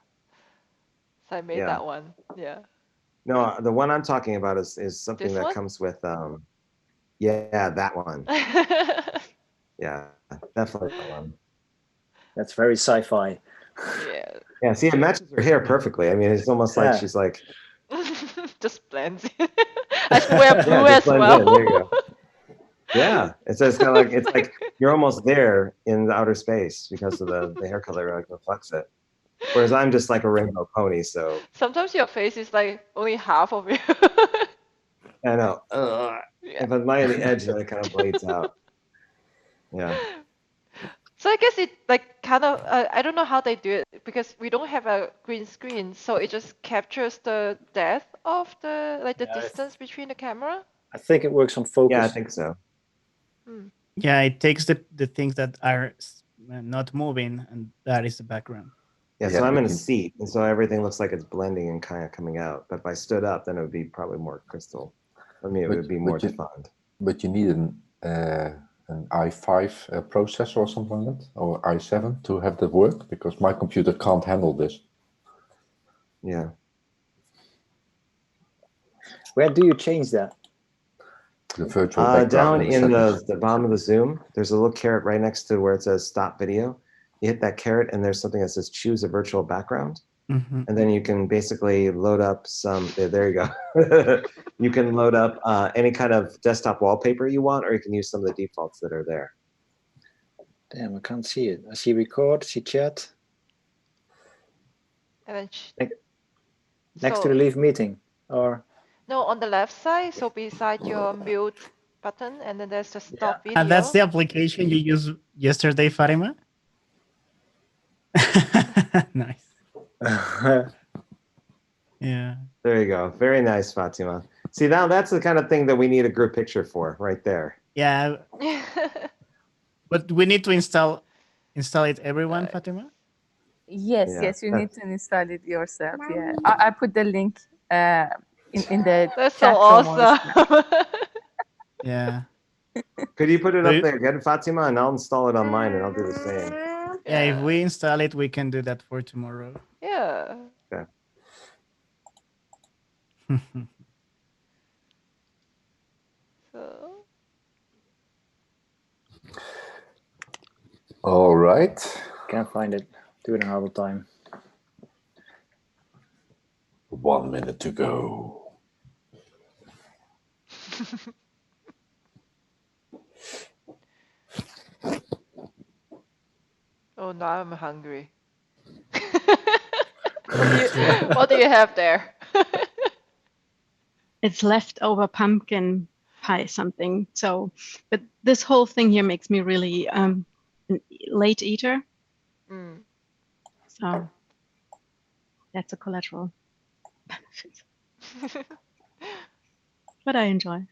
So I made that one. Yeah. No, the one I'm talking about is something This that one? comes with yeah, that one. Yeah, definitely that one. That's very sci-fi. Yeah. Yeah, see, it matches her hair perfectly. I mean, it's almost like she's like just blends in. I should wear blue as well. In. There you go. Yeah, it's kind of like you're almost there in the outer space because of the hair color reflects it. Whereas I'm just like a rainbow pony, so. Sometimes your face is like only half of you. I know. If I'm on the edge, then it kind of blades out. Yeah. So I guess it like kind of I don't know how they do it because we don't have a green screen, so it just captures the depth of the distance between the camera. I think it works on focus. Yeah, I think so. Yeah, it takes the things that are not moving, and that is the background. Yeah, so I'm in a seat, and so everything looks like it's blending and kind of coming out. But if I stood up, then it would be probably more crystal. For me, it would be more defined. But you need an i5 processor or something like that, or i7 to have that work, because my computer can't handle this. Yeah. Where do you change that? The virtual background. Down in the bottom of the Zoom, there's a little caret right next to where it says stop video. You hit that caret and there's something that says choose a virtual background. And then you can basically load up some, there you go. You can load up any kind of desktop wallpaper you want, or you can use some of the defaults that are there. Damn, I can't see it. I see record, see chat. And Next to the leave meeting, or? No, on the left side, so beside your mute button, and then there's the stop video. And that's the application you used yesterday, Fatima? Nice. Yeah. There you go. Very nice, Fatima. See, now that's the kind of thing that we need a group picture for, right there. Yeah. But we need to install it, everyone, Fatima? Yes, Yeah, yes, you need to install it yourself. Yeah, I put the link in the That's chat so awesome. Yeah. Could you put it up there again, Fatima, and I'll install it on mine, and I'll do the same. Yeah, if we install it, we can do that for tomorrow. Yeah. Okay. So. All right. Can't find it. Do it another time. 1 minute to go. Oh, now I'm hungry. What do you have there? It's leftover pumpkin pie something. So, but this whole thing here makes me really a late eater. Mm. So that's a collateral benefit. But I enjoy.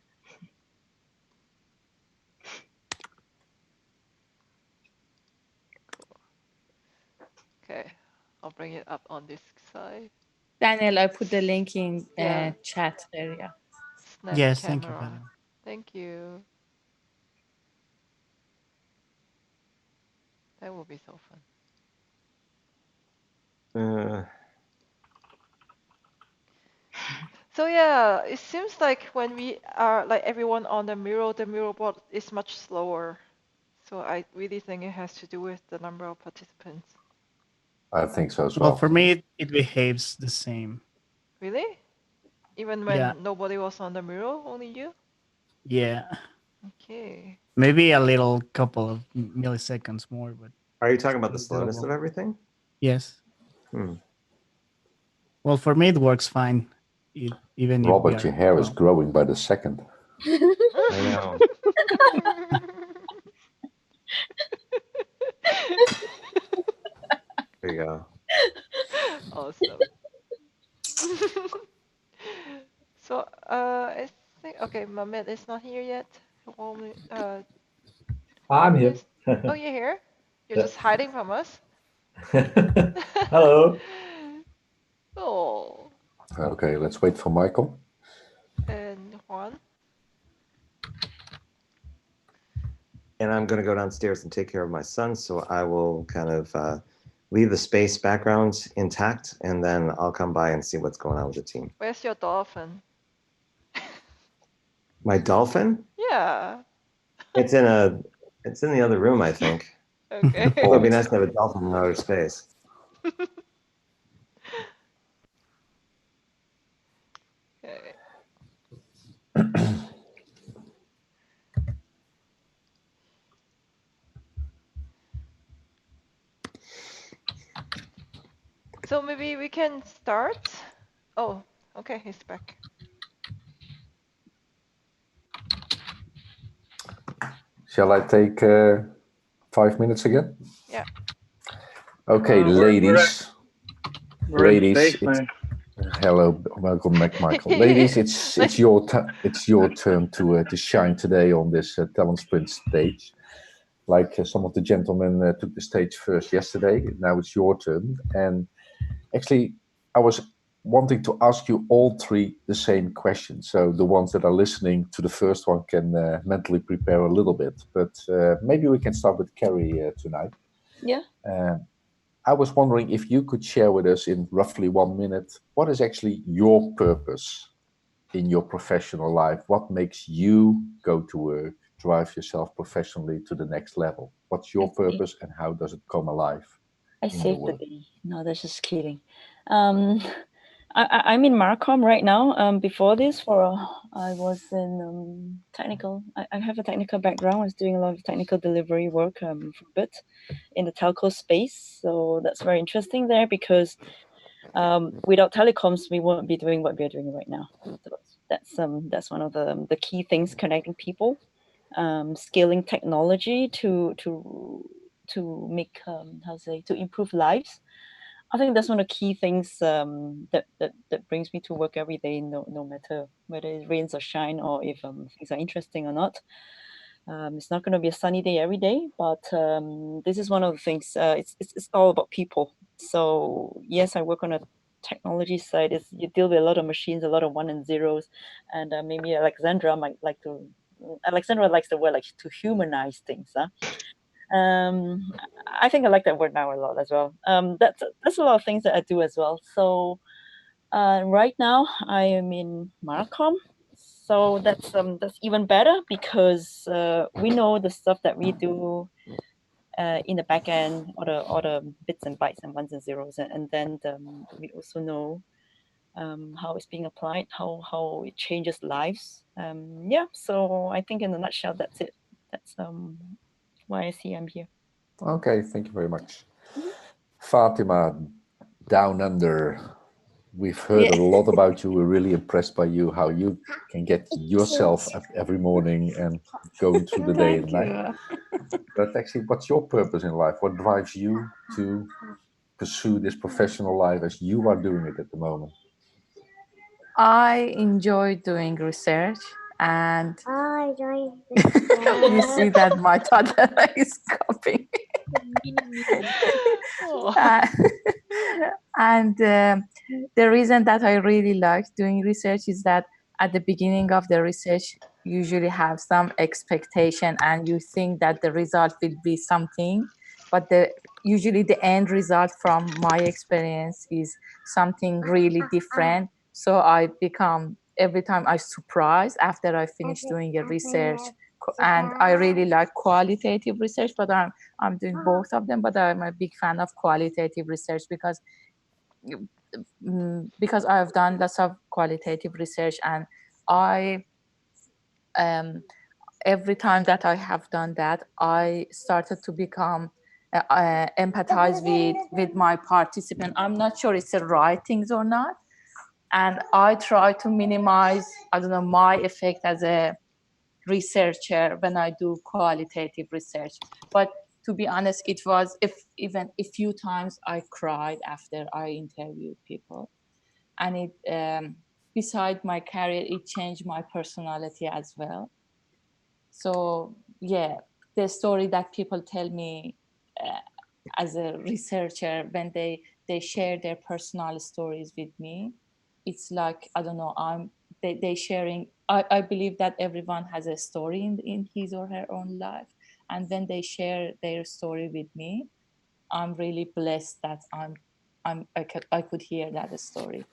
Okay, I'll bring it up on this side. Daniel, I put the link in chat area. Snap yes, camera. thank you, Fatima. Thank you. That will be so fun. So yeah, it seems like when we are like everyone on the Miro board is much slower. So I really think it has to do with the number of participants. I think so as well. Well, for me, it behaves the same. Really? Even when nobody was on the Miro, only you? Yeah. Okay. Maybe a little couple of milliseconds more, but. Are you talking about the slowness of everything? Yes. Well, for me, it works fine. Even Robert, if your hair is growing by the second. I know. There you go. Awesome. So I think Mehmet is not here yet. I'm here. Oh, you're here? You're just hiding from us? Hello. Oh. Okay, let's wait for Michael. And Juan. And I'm going to go downstairs and take care of my son, so I will kind of leave the space background intact, and then I'll come by and see what's going on with the team. Where's your dolphin? My dolphin? Yeah. It's in the other room, I think. Okay. It would be nice to have a dolphin in outer space. Okay. So maybe we can start. Oh, okay, he's back. Shall I take 5 minutes again? Yeah. Okay, ladies. Ladies, hello, welcome back, Michael. Ladies, it's your turn to shine today on this Talent Sprint stage. like some of the gentlemen took the stage first yesterday. Now it's your turn. And actually, I was wanting to ask you all three the same question. So the ones that are listening to the first one can mentally prepare a little bit. But maybe we can start with Carrie tonight. Yeah. I was wondering if you could share with us in roughly 1 minute, what is actually your purpose in your professional life? What makes you go to work, drive yourself professionally to the next level? What's your purpose and how does it come alive? I saved the day. No, that's just kidding. I'm in Marcom right now. Before this, I was in technical. I have a technical background. I was doing a lot of technical delivery work for a bit in the telco space. So that's very interesting there because without telecoms, we won't be doing what we're doing right now. So that's one of the key things, connecting people, scaling technology to make to improve lives. I think that's one of the key things that brings me to work every day, no matter whether it rains or shine or if things are interesting or not. It's not going to be a sunny day every day, but this is one of the things. It's all about people. So yes, I work on a technology side. You deal with a lot of machines, a lot of 1 and 0s, and maybe Alexandra might like to. Alexandra likes the word like to humanize things. I think I like that word now a lot as well. That's a lot of things that I do as well. So right now I am in Marcom, so that's even better because we know the stuff that we do in the back end, all the bits and bytes and 1s and 0s, and then we also know how it's being applied, how it changes lives. Yeah, so I think in a nutshell, that's it. That's why I see I'm here. Okay, thank you very much. Fatima, down under, we've heard a lot about you. We're really impressed by you, how you can get yourself up every morning and going through the day and night. But actually, what's your purpose in life? What drives you to pursue this professional life as you are doing it at the moment? I enjoy doing research, and you see that my toddler is copying. And the reason that I really like doing research is that at the beginning of the research, you usually have some expectation and you think that the result will be something, but usually the end result from my experience is something really different. So I become, every time I surprise after I finish doing a research, and I really like qualitative research, but I'm doing both of them, but I'm a big fan of qualitative research because I've done lots of qualitative research, and I every time that I have done that, I started to become empathize with my participant. I'm not sure it's the right things or not, and I try to minimize, I don't know, my effect as a researcher when I do qualitative research. But to be honest, it was even a few times I cried after I interviewed people, and it beside my career, it changed my personality as well. So yeah, the story that people tell me as a researcher when they share their personal stories with me, it's like, I don't know, they sharing. I believe that everyone has a story in his or her own life, and when they share their story with me, I'm really blessed that I could hear that story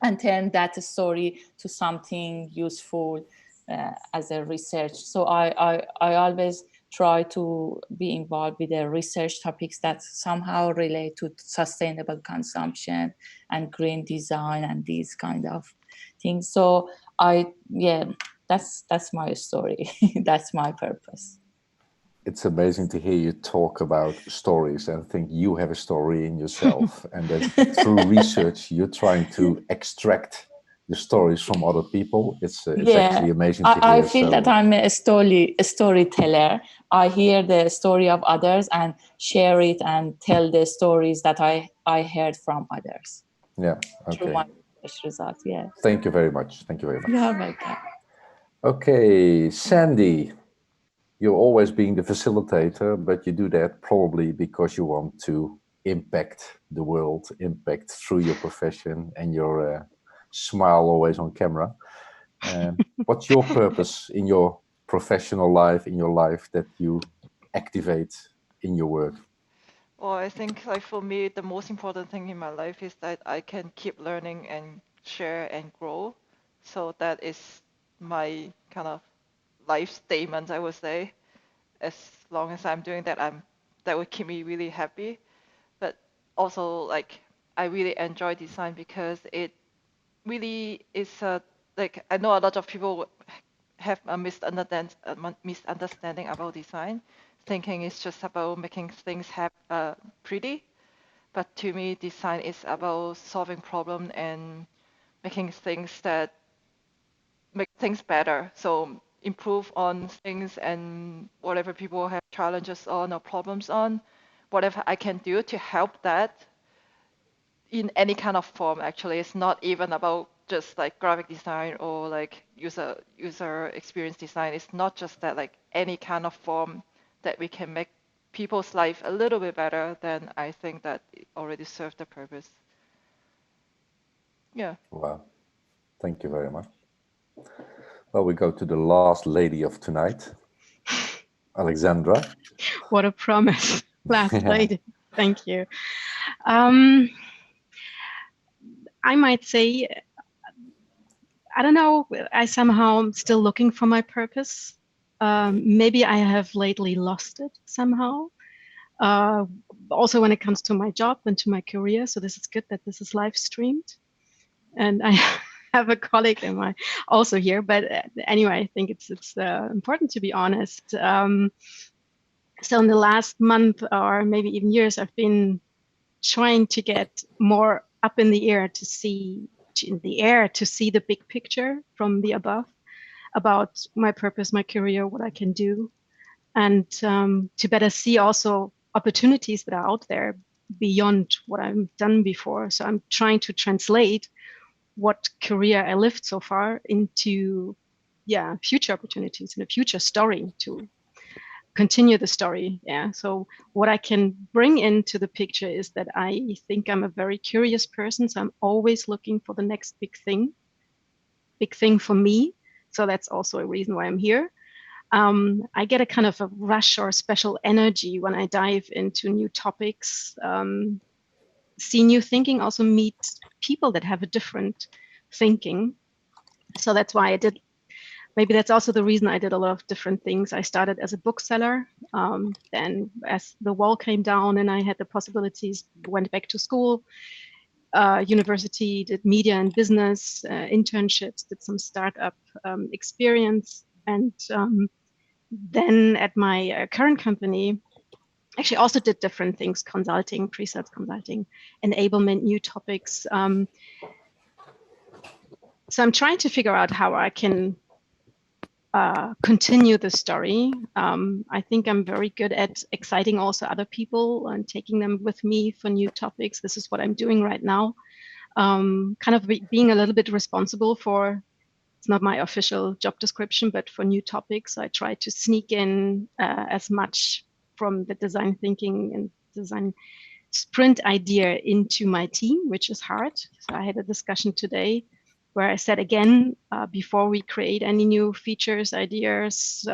and turn that story to something useful as a research. So I always try to be involved with the research topics that somehow relate to sustainable consumption and green design and these kind of things. So that's my story. That's my purpose. It's amazing to hear you talk about stories, and I think you have a story in yourself, and that through research you're trying to extract the stories from other people. It's actually amazing to hear. I feel that I'm a storyteller. I hear the story of others and share it and tell the stories that I heard from others. Yeah. Okay. Through my results. Yeah. Thank you very much. Thank you very much. You're welcome. Okay, Sandy. you're always being the facilitator, but you do that probably because you want to impact the world, impact through your profession and your smile always on camera. What's your purpose in your professional life, in your life, that you activate in your work? Well, I think like for me, the most important thing in my life is that I can keep learning and share and grow. So that is my kind of life statement, I would say. As long as I'm doing that, that would keep me really happy. But also like I really enjoy design because it really is like I know a lot of people have a misunderstanding about design, thinking it's just about making things pretty. But to me, design is about solving problems and making things that make things better. So improve on things and whatever people have challenges on or problems on, whatever I can do to help that in any kind of form. Actually, it's not even about just like graphic design or like user experience design. It's not just that, like any kind of form that we can make people's life a little bit better, then I think that it already served the purpose. Yeah. Wow. Thank you very much. Well, we go to the last lady of tonight, Alexandra. What a promise. Last lady. Thank you. I might say, I don't know, I somehow am still looking for my purpose. Maybe I have lately lost it somehow. Also when it comes to my job and to my career. So this is good that this is live streamed. And I have a colleague also here, but anyway, I think it's important to be honest. So in the last month or maybe even years, I've been trying to get more up in the air to see the big picture from the above about my purpose, my career, what I can do, and to better see also opportunities that are out there beyond what I've done before. So I'm trying to translate what career I lived so far into future opportunities and a future story to continue the story. So what I can bring into the picture is that I think I'm a very curious person, so I'm always looking for the next big thing for me. So that's also a reason why I'm here. I get a kind of a rush or special energy when I dive into new topics, see new thinking, also meet people that have a different thinking. So that's why maybe that's also the reason I did a lot of different things. I started as a bookseller. Then as the wall came down and I had the possibilities, went back to school, university, did media and business, internships, did some startup experience. And then at my current company, actually also did different things, consulting, pre-sales consulting, enablement, new topics. So I'm trying to figure out how I can continue the story. I think I'm very good at exciting also other people and taking them with me for new topics. This is what I'm doing right now. Kind of being a little bit responsible for, it's not my official job description, but for new topics, I try to sneak in as much from the design thinking and design sprint idea into my team, which is hard. So I had a discussion today where I said again, before we create any new features, ideas,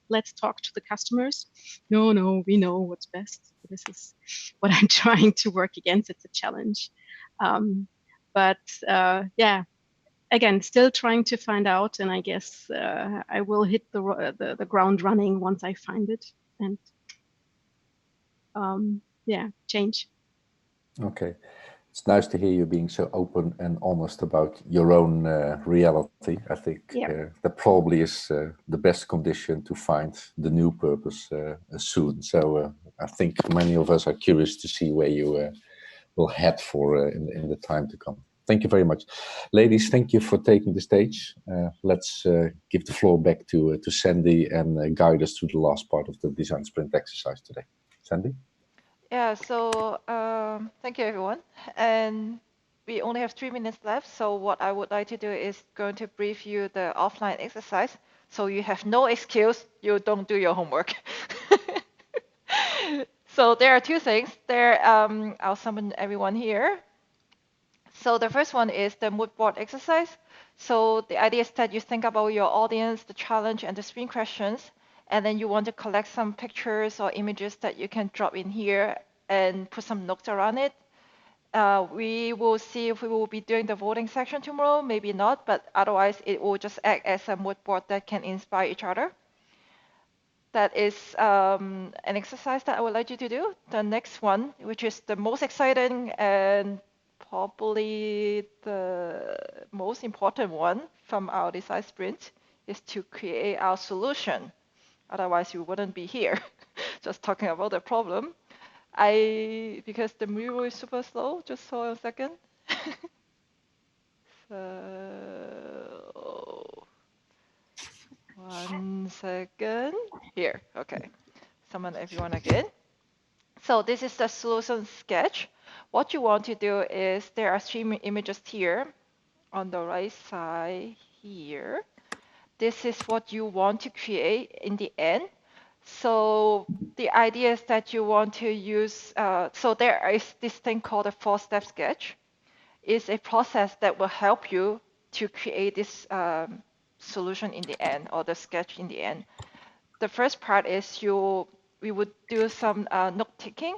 let's talk to the customers. No, we know what's best. This is what I'm trying to work against. It's a challenge. But again, still trying to find out, and I guess I will hit the ground running once I find it, and change. Okay. It's nice to hear you being so open and honest about your own reality. I think that probably is the best condition to find the new purpose soon. So I think many of us are curious to see where you will head for in the time to come. Thank you very much. Ladies, thank you for taking the stage. Let's give the floor back to Sandy and guide us through the last part of the design sprint exercise today. Sandy? Yeah, so thank you everyone. And we only have 3 minutes left. So what I would like to do is going to brief you the offline exercise. So you have no excuse, you don't do your homework. So there are two things. I'll summon everyone here. So the first one is the mood board exercise. So the idea is that you think about your audience, the challenge, and the screen questions, and then you want to collect some pictures or images that you can drop in here and put some notes around it. We will see if we will be doing the voting section tomorrow, maybe not, but otherwise it will just act as a mood board that can inspire each other. That is an exercise that I would like you to do. The next one, which is the most exciting and probably the most important one from our design sprint, is to create our solution. Otherwise, you wouldn't be here just talking about the problem. Because the Miro is super slow, just hold on a second. So, 1 second. Here, okay. Summon everyone again. So this is the solution sketch. What you want to do is there are 3 images here on the right side here. This is what you want to create in the end. So the idea is that you want to use, so there is this thing called a 4-step sketch. It's a process that will help you to create this solution in the end, or the sketch in the end. The first part is we would do some note taking.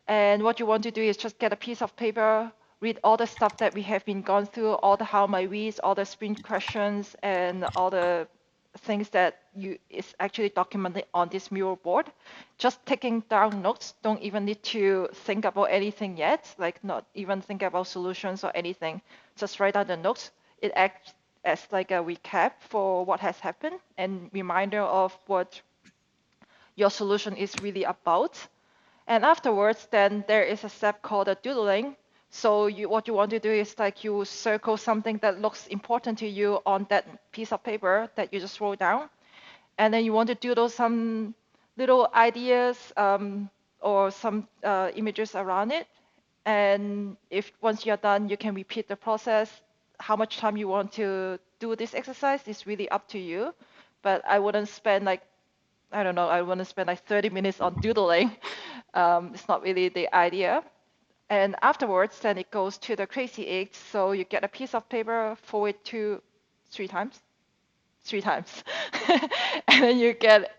And what you want to do is just get a piece of paper, read all the stuff that we have been gone through, all the how my reads, all the sprint questions, and all the things that is actually documented on this Miro board. Just taking down notes. Don't even need to think about anything yet, like not even think about solutions or anything. Just write down the notes. It acts as like a recap for what has happened and reminder of what your solution is really about. And afterwards, then there is a step called a doodling. So what you want to do is like you circle something that looks important to you on that piece of paper that you just wrote down. And then you want to doodle some little ideas or some images around it. And if once you're done, you can repeat the process. How much time you want to do this exercise is really up to you. But I wouldn't spend like, I don't know, I want to spend like 30 minutes on doodling. It's not really the idea. And afterwards, then it goes to the crazy eight. So you get a piece of paper, fold it 3 times. And then you get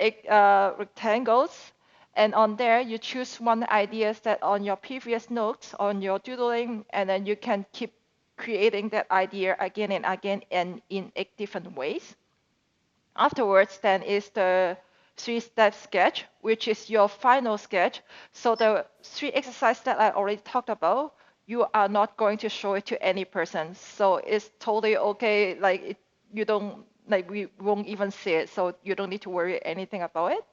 rectangles. And on there, you choose one idea that on your previous notes, on your doodling, and then you can keep creating that idea again and again and in 8 different ways. Afterwards, then is the 3-step sketch, which is your final sketch. So the 3 exercises that I already talked about, you are not going to show it to any person. So it's totally okay. Like you don't, like we won't even see it. So you don't need to worry anything about it.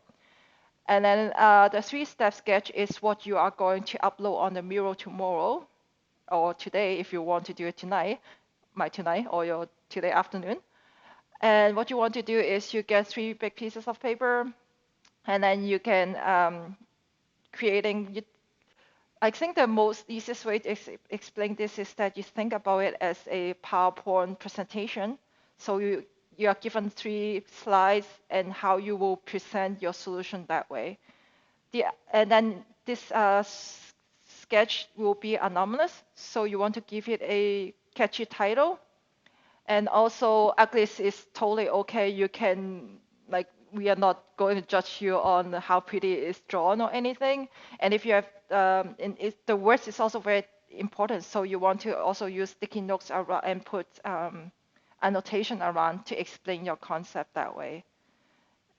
And then the 3-step sketch is what you are going to upload on the Miro tomorrow or today if you want to do it tonight, or your today afternoon. And what you want to do is you get 3 big pieces of paper, and then you can I think the most easiest way to explain this is that you think about it as a PowerPoint presentation. So you are given 3 slides and how you will present your solution that way. And then this sketch will be anonymous. So you want to give it a catchy title. And also, uglies is totally okay. You can, like, we are not going to judge you on how pretty it is drawn or anything. And if you have, the words is also very important. So you want to also use sticky notes around and put annotation around to explain your concept that way.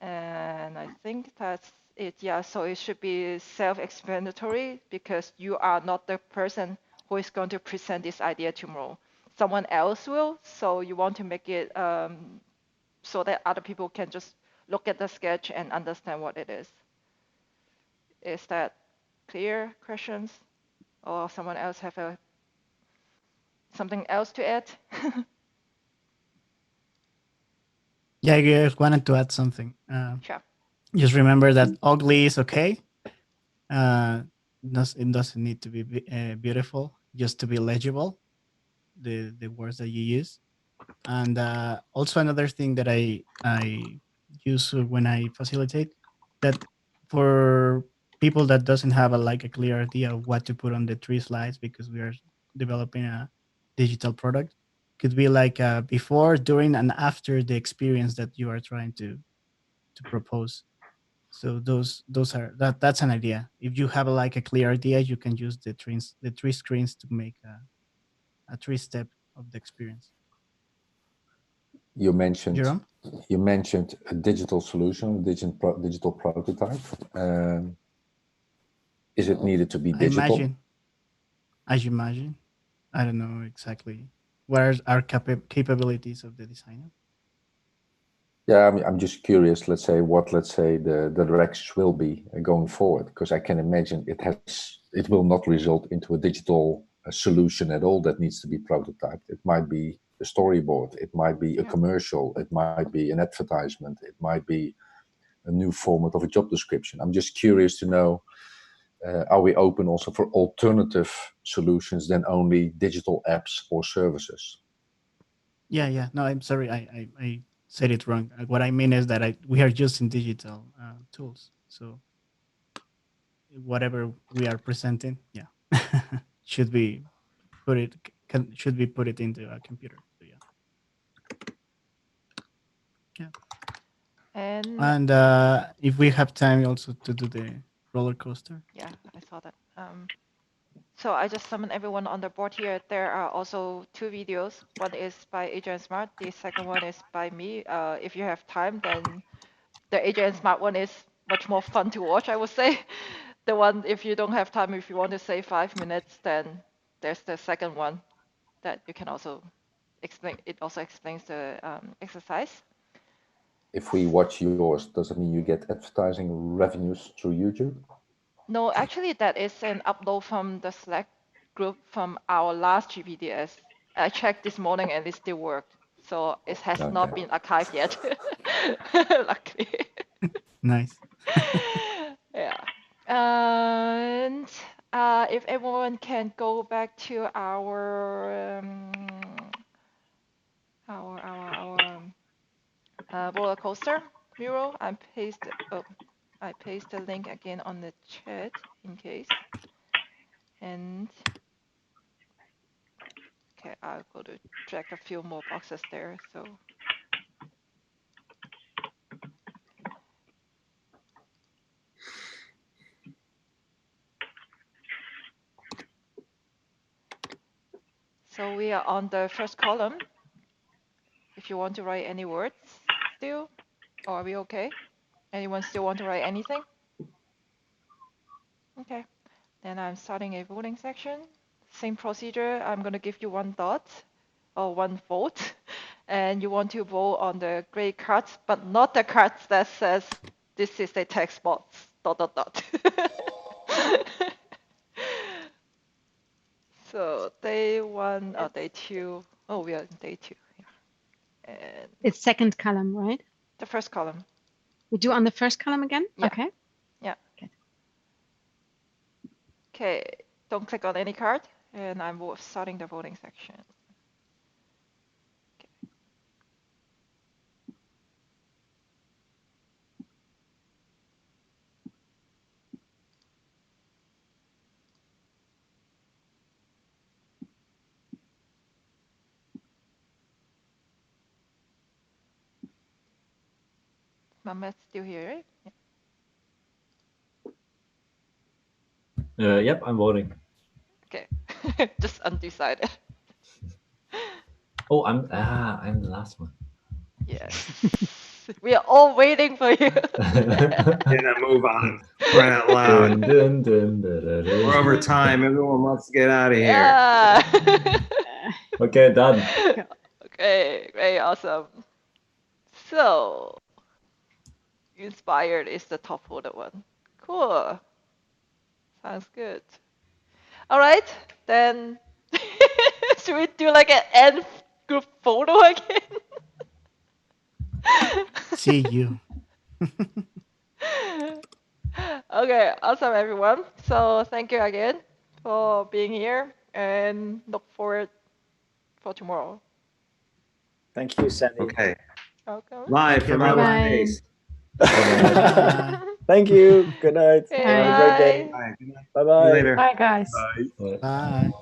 And I think that's it. Yeah, so it should be self-explanatory because you are not the person who is going to present this idea tomorrow. Someone else will, so you want to make it so that other people can just look at the sketch and understand what it is. Is that clear? Questions? Or someone else have something else to add? Yeah, I just wanted to add something. Sure. Just remember that ugly is okay. It doesn't need to be beautiful, just to be legible, the words that you use. And also another thing that I use when I facilitate, that for people that doesn't have like a clear idea of what to put on the 3 slides, because we are developing a digital product, could be like before, during, and after the experience that you are trying to propose. So those are that's an idea. If you have like a clear idea, you can use the 3 screens to make a 3-step of the experience. You mentioned Jerome? a digital solution, digital prototype. Is it needed to be digital? I imagine. I don't know exactly what are our capabilities of the designer. Yeah, I'm just curious. Let's say the directions will be going forward, because I can imagine it will not result into a digital solution at all that needs to be prototyped. It might be a storyboard, it might be a commercial, it might be an advertisement, it might be a new format of a job description. I'm just curious to know, are we open also for alternative solutions than only digital apps or services? Yeah. No, I'm sorry. I said it wrong. What I mean is that we are using digital tools. So whatever we are presenting, should be put it into a computer. So yeah. And if we have time also to do the roller coaster. Yeah, I saw that. So I just summoned everyone on the board here. There are also 2 videos. One is by AJ and Smart. The second one is by me. If you have time, then the AJ and Smart one is much more fun to watch, I would say. The one, if you don't have time, if you want to save 5 minutes, then there's the second one that you can also explain. It also explains the exercise. If we watch yours, does it mean you get advertising revenues through YouTube? No, actually, that is an upload from the Slack group from our last GVDS. I checked this morning and it still worked. So it has not been archived yet, luckily. Nice. Yeah. And if everyone can go back to our roller coaster mural, I paste the link again on the chat in case. And okay, I'll go to drag a few more boxes there. So we are on the first column. If you want to write any words still, or are we okay? Anyone still want to write anything? Okay, then I'm starting a voting section. Same procedure, I'm gonna give you 1 dot or 1 vote. And you want to vote on the gray cards, but not the cards that says this is a text box, ... So day 1 or day 2. Oh, we are in day 2. Yeah. And it's second column, right? The first column. We do on the first column again? Yeah. Okay. Yeah. Okay, don't click on any card, and I'm starting the voting section. Okay. Mamet's still here, right? Yeah. Yep, I'm voting. Okay, just undecided. Oh, I'm the last one. Yes. We are all waiting for you. Gonna move on. Crying out loud. We're over time. Everyone wants to get out of here. Yeah. Okay, done. Okay, great, awesome. So, inspired is the top voted one. Cool. Sounds good. All right, then should we do like an end group photo again? See you. Okay, awesome, everyone. So thank you again for being here and look forward for tomorrow. Thank you, Sandy. Okay. Welcome. Live from outer Bye-bye. space. Thank you. Good night. Okay, Have a great day. bye. Bye. Bye-bye. See you later. Bye, guys. Bye. Bye.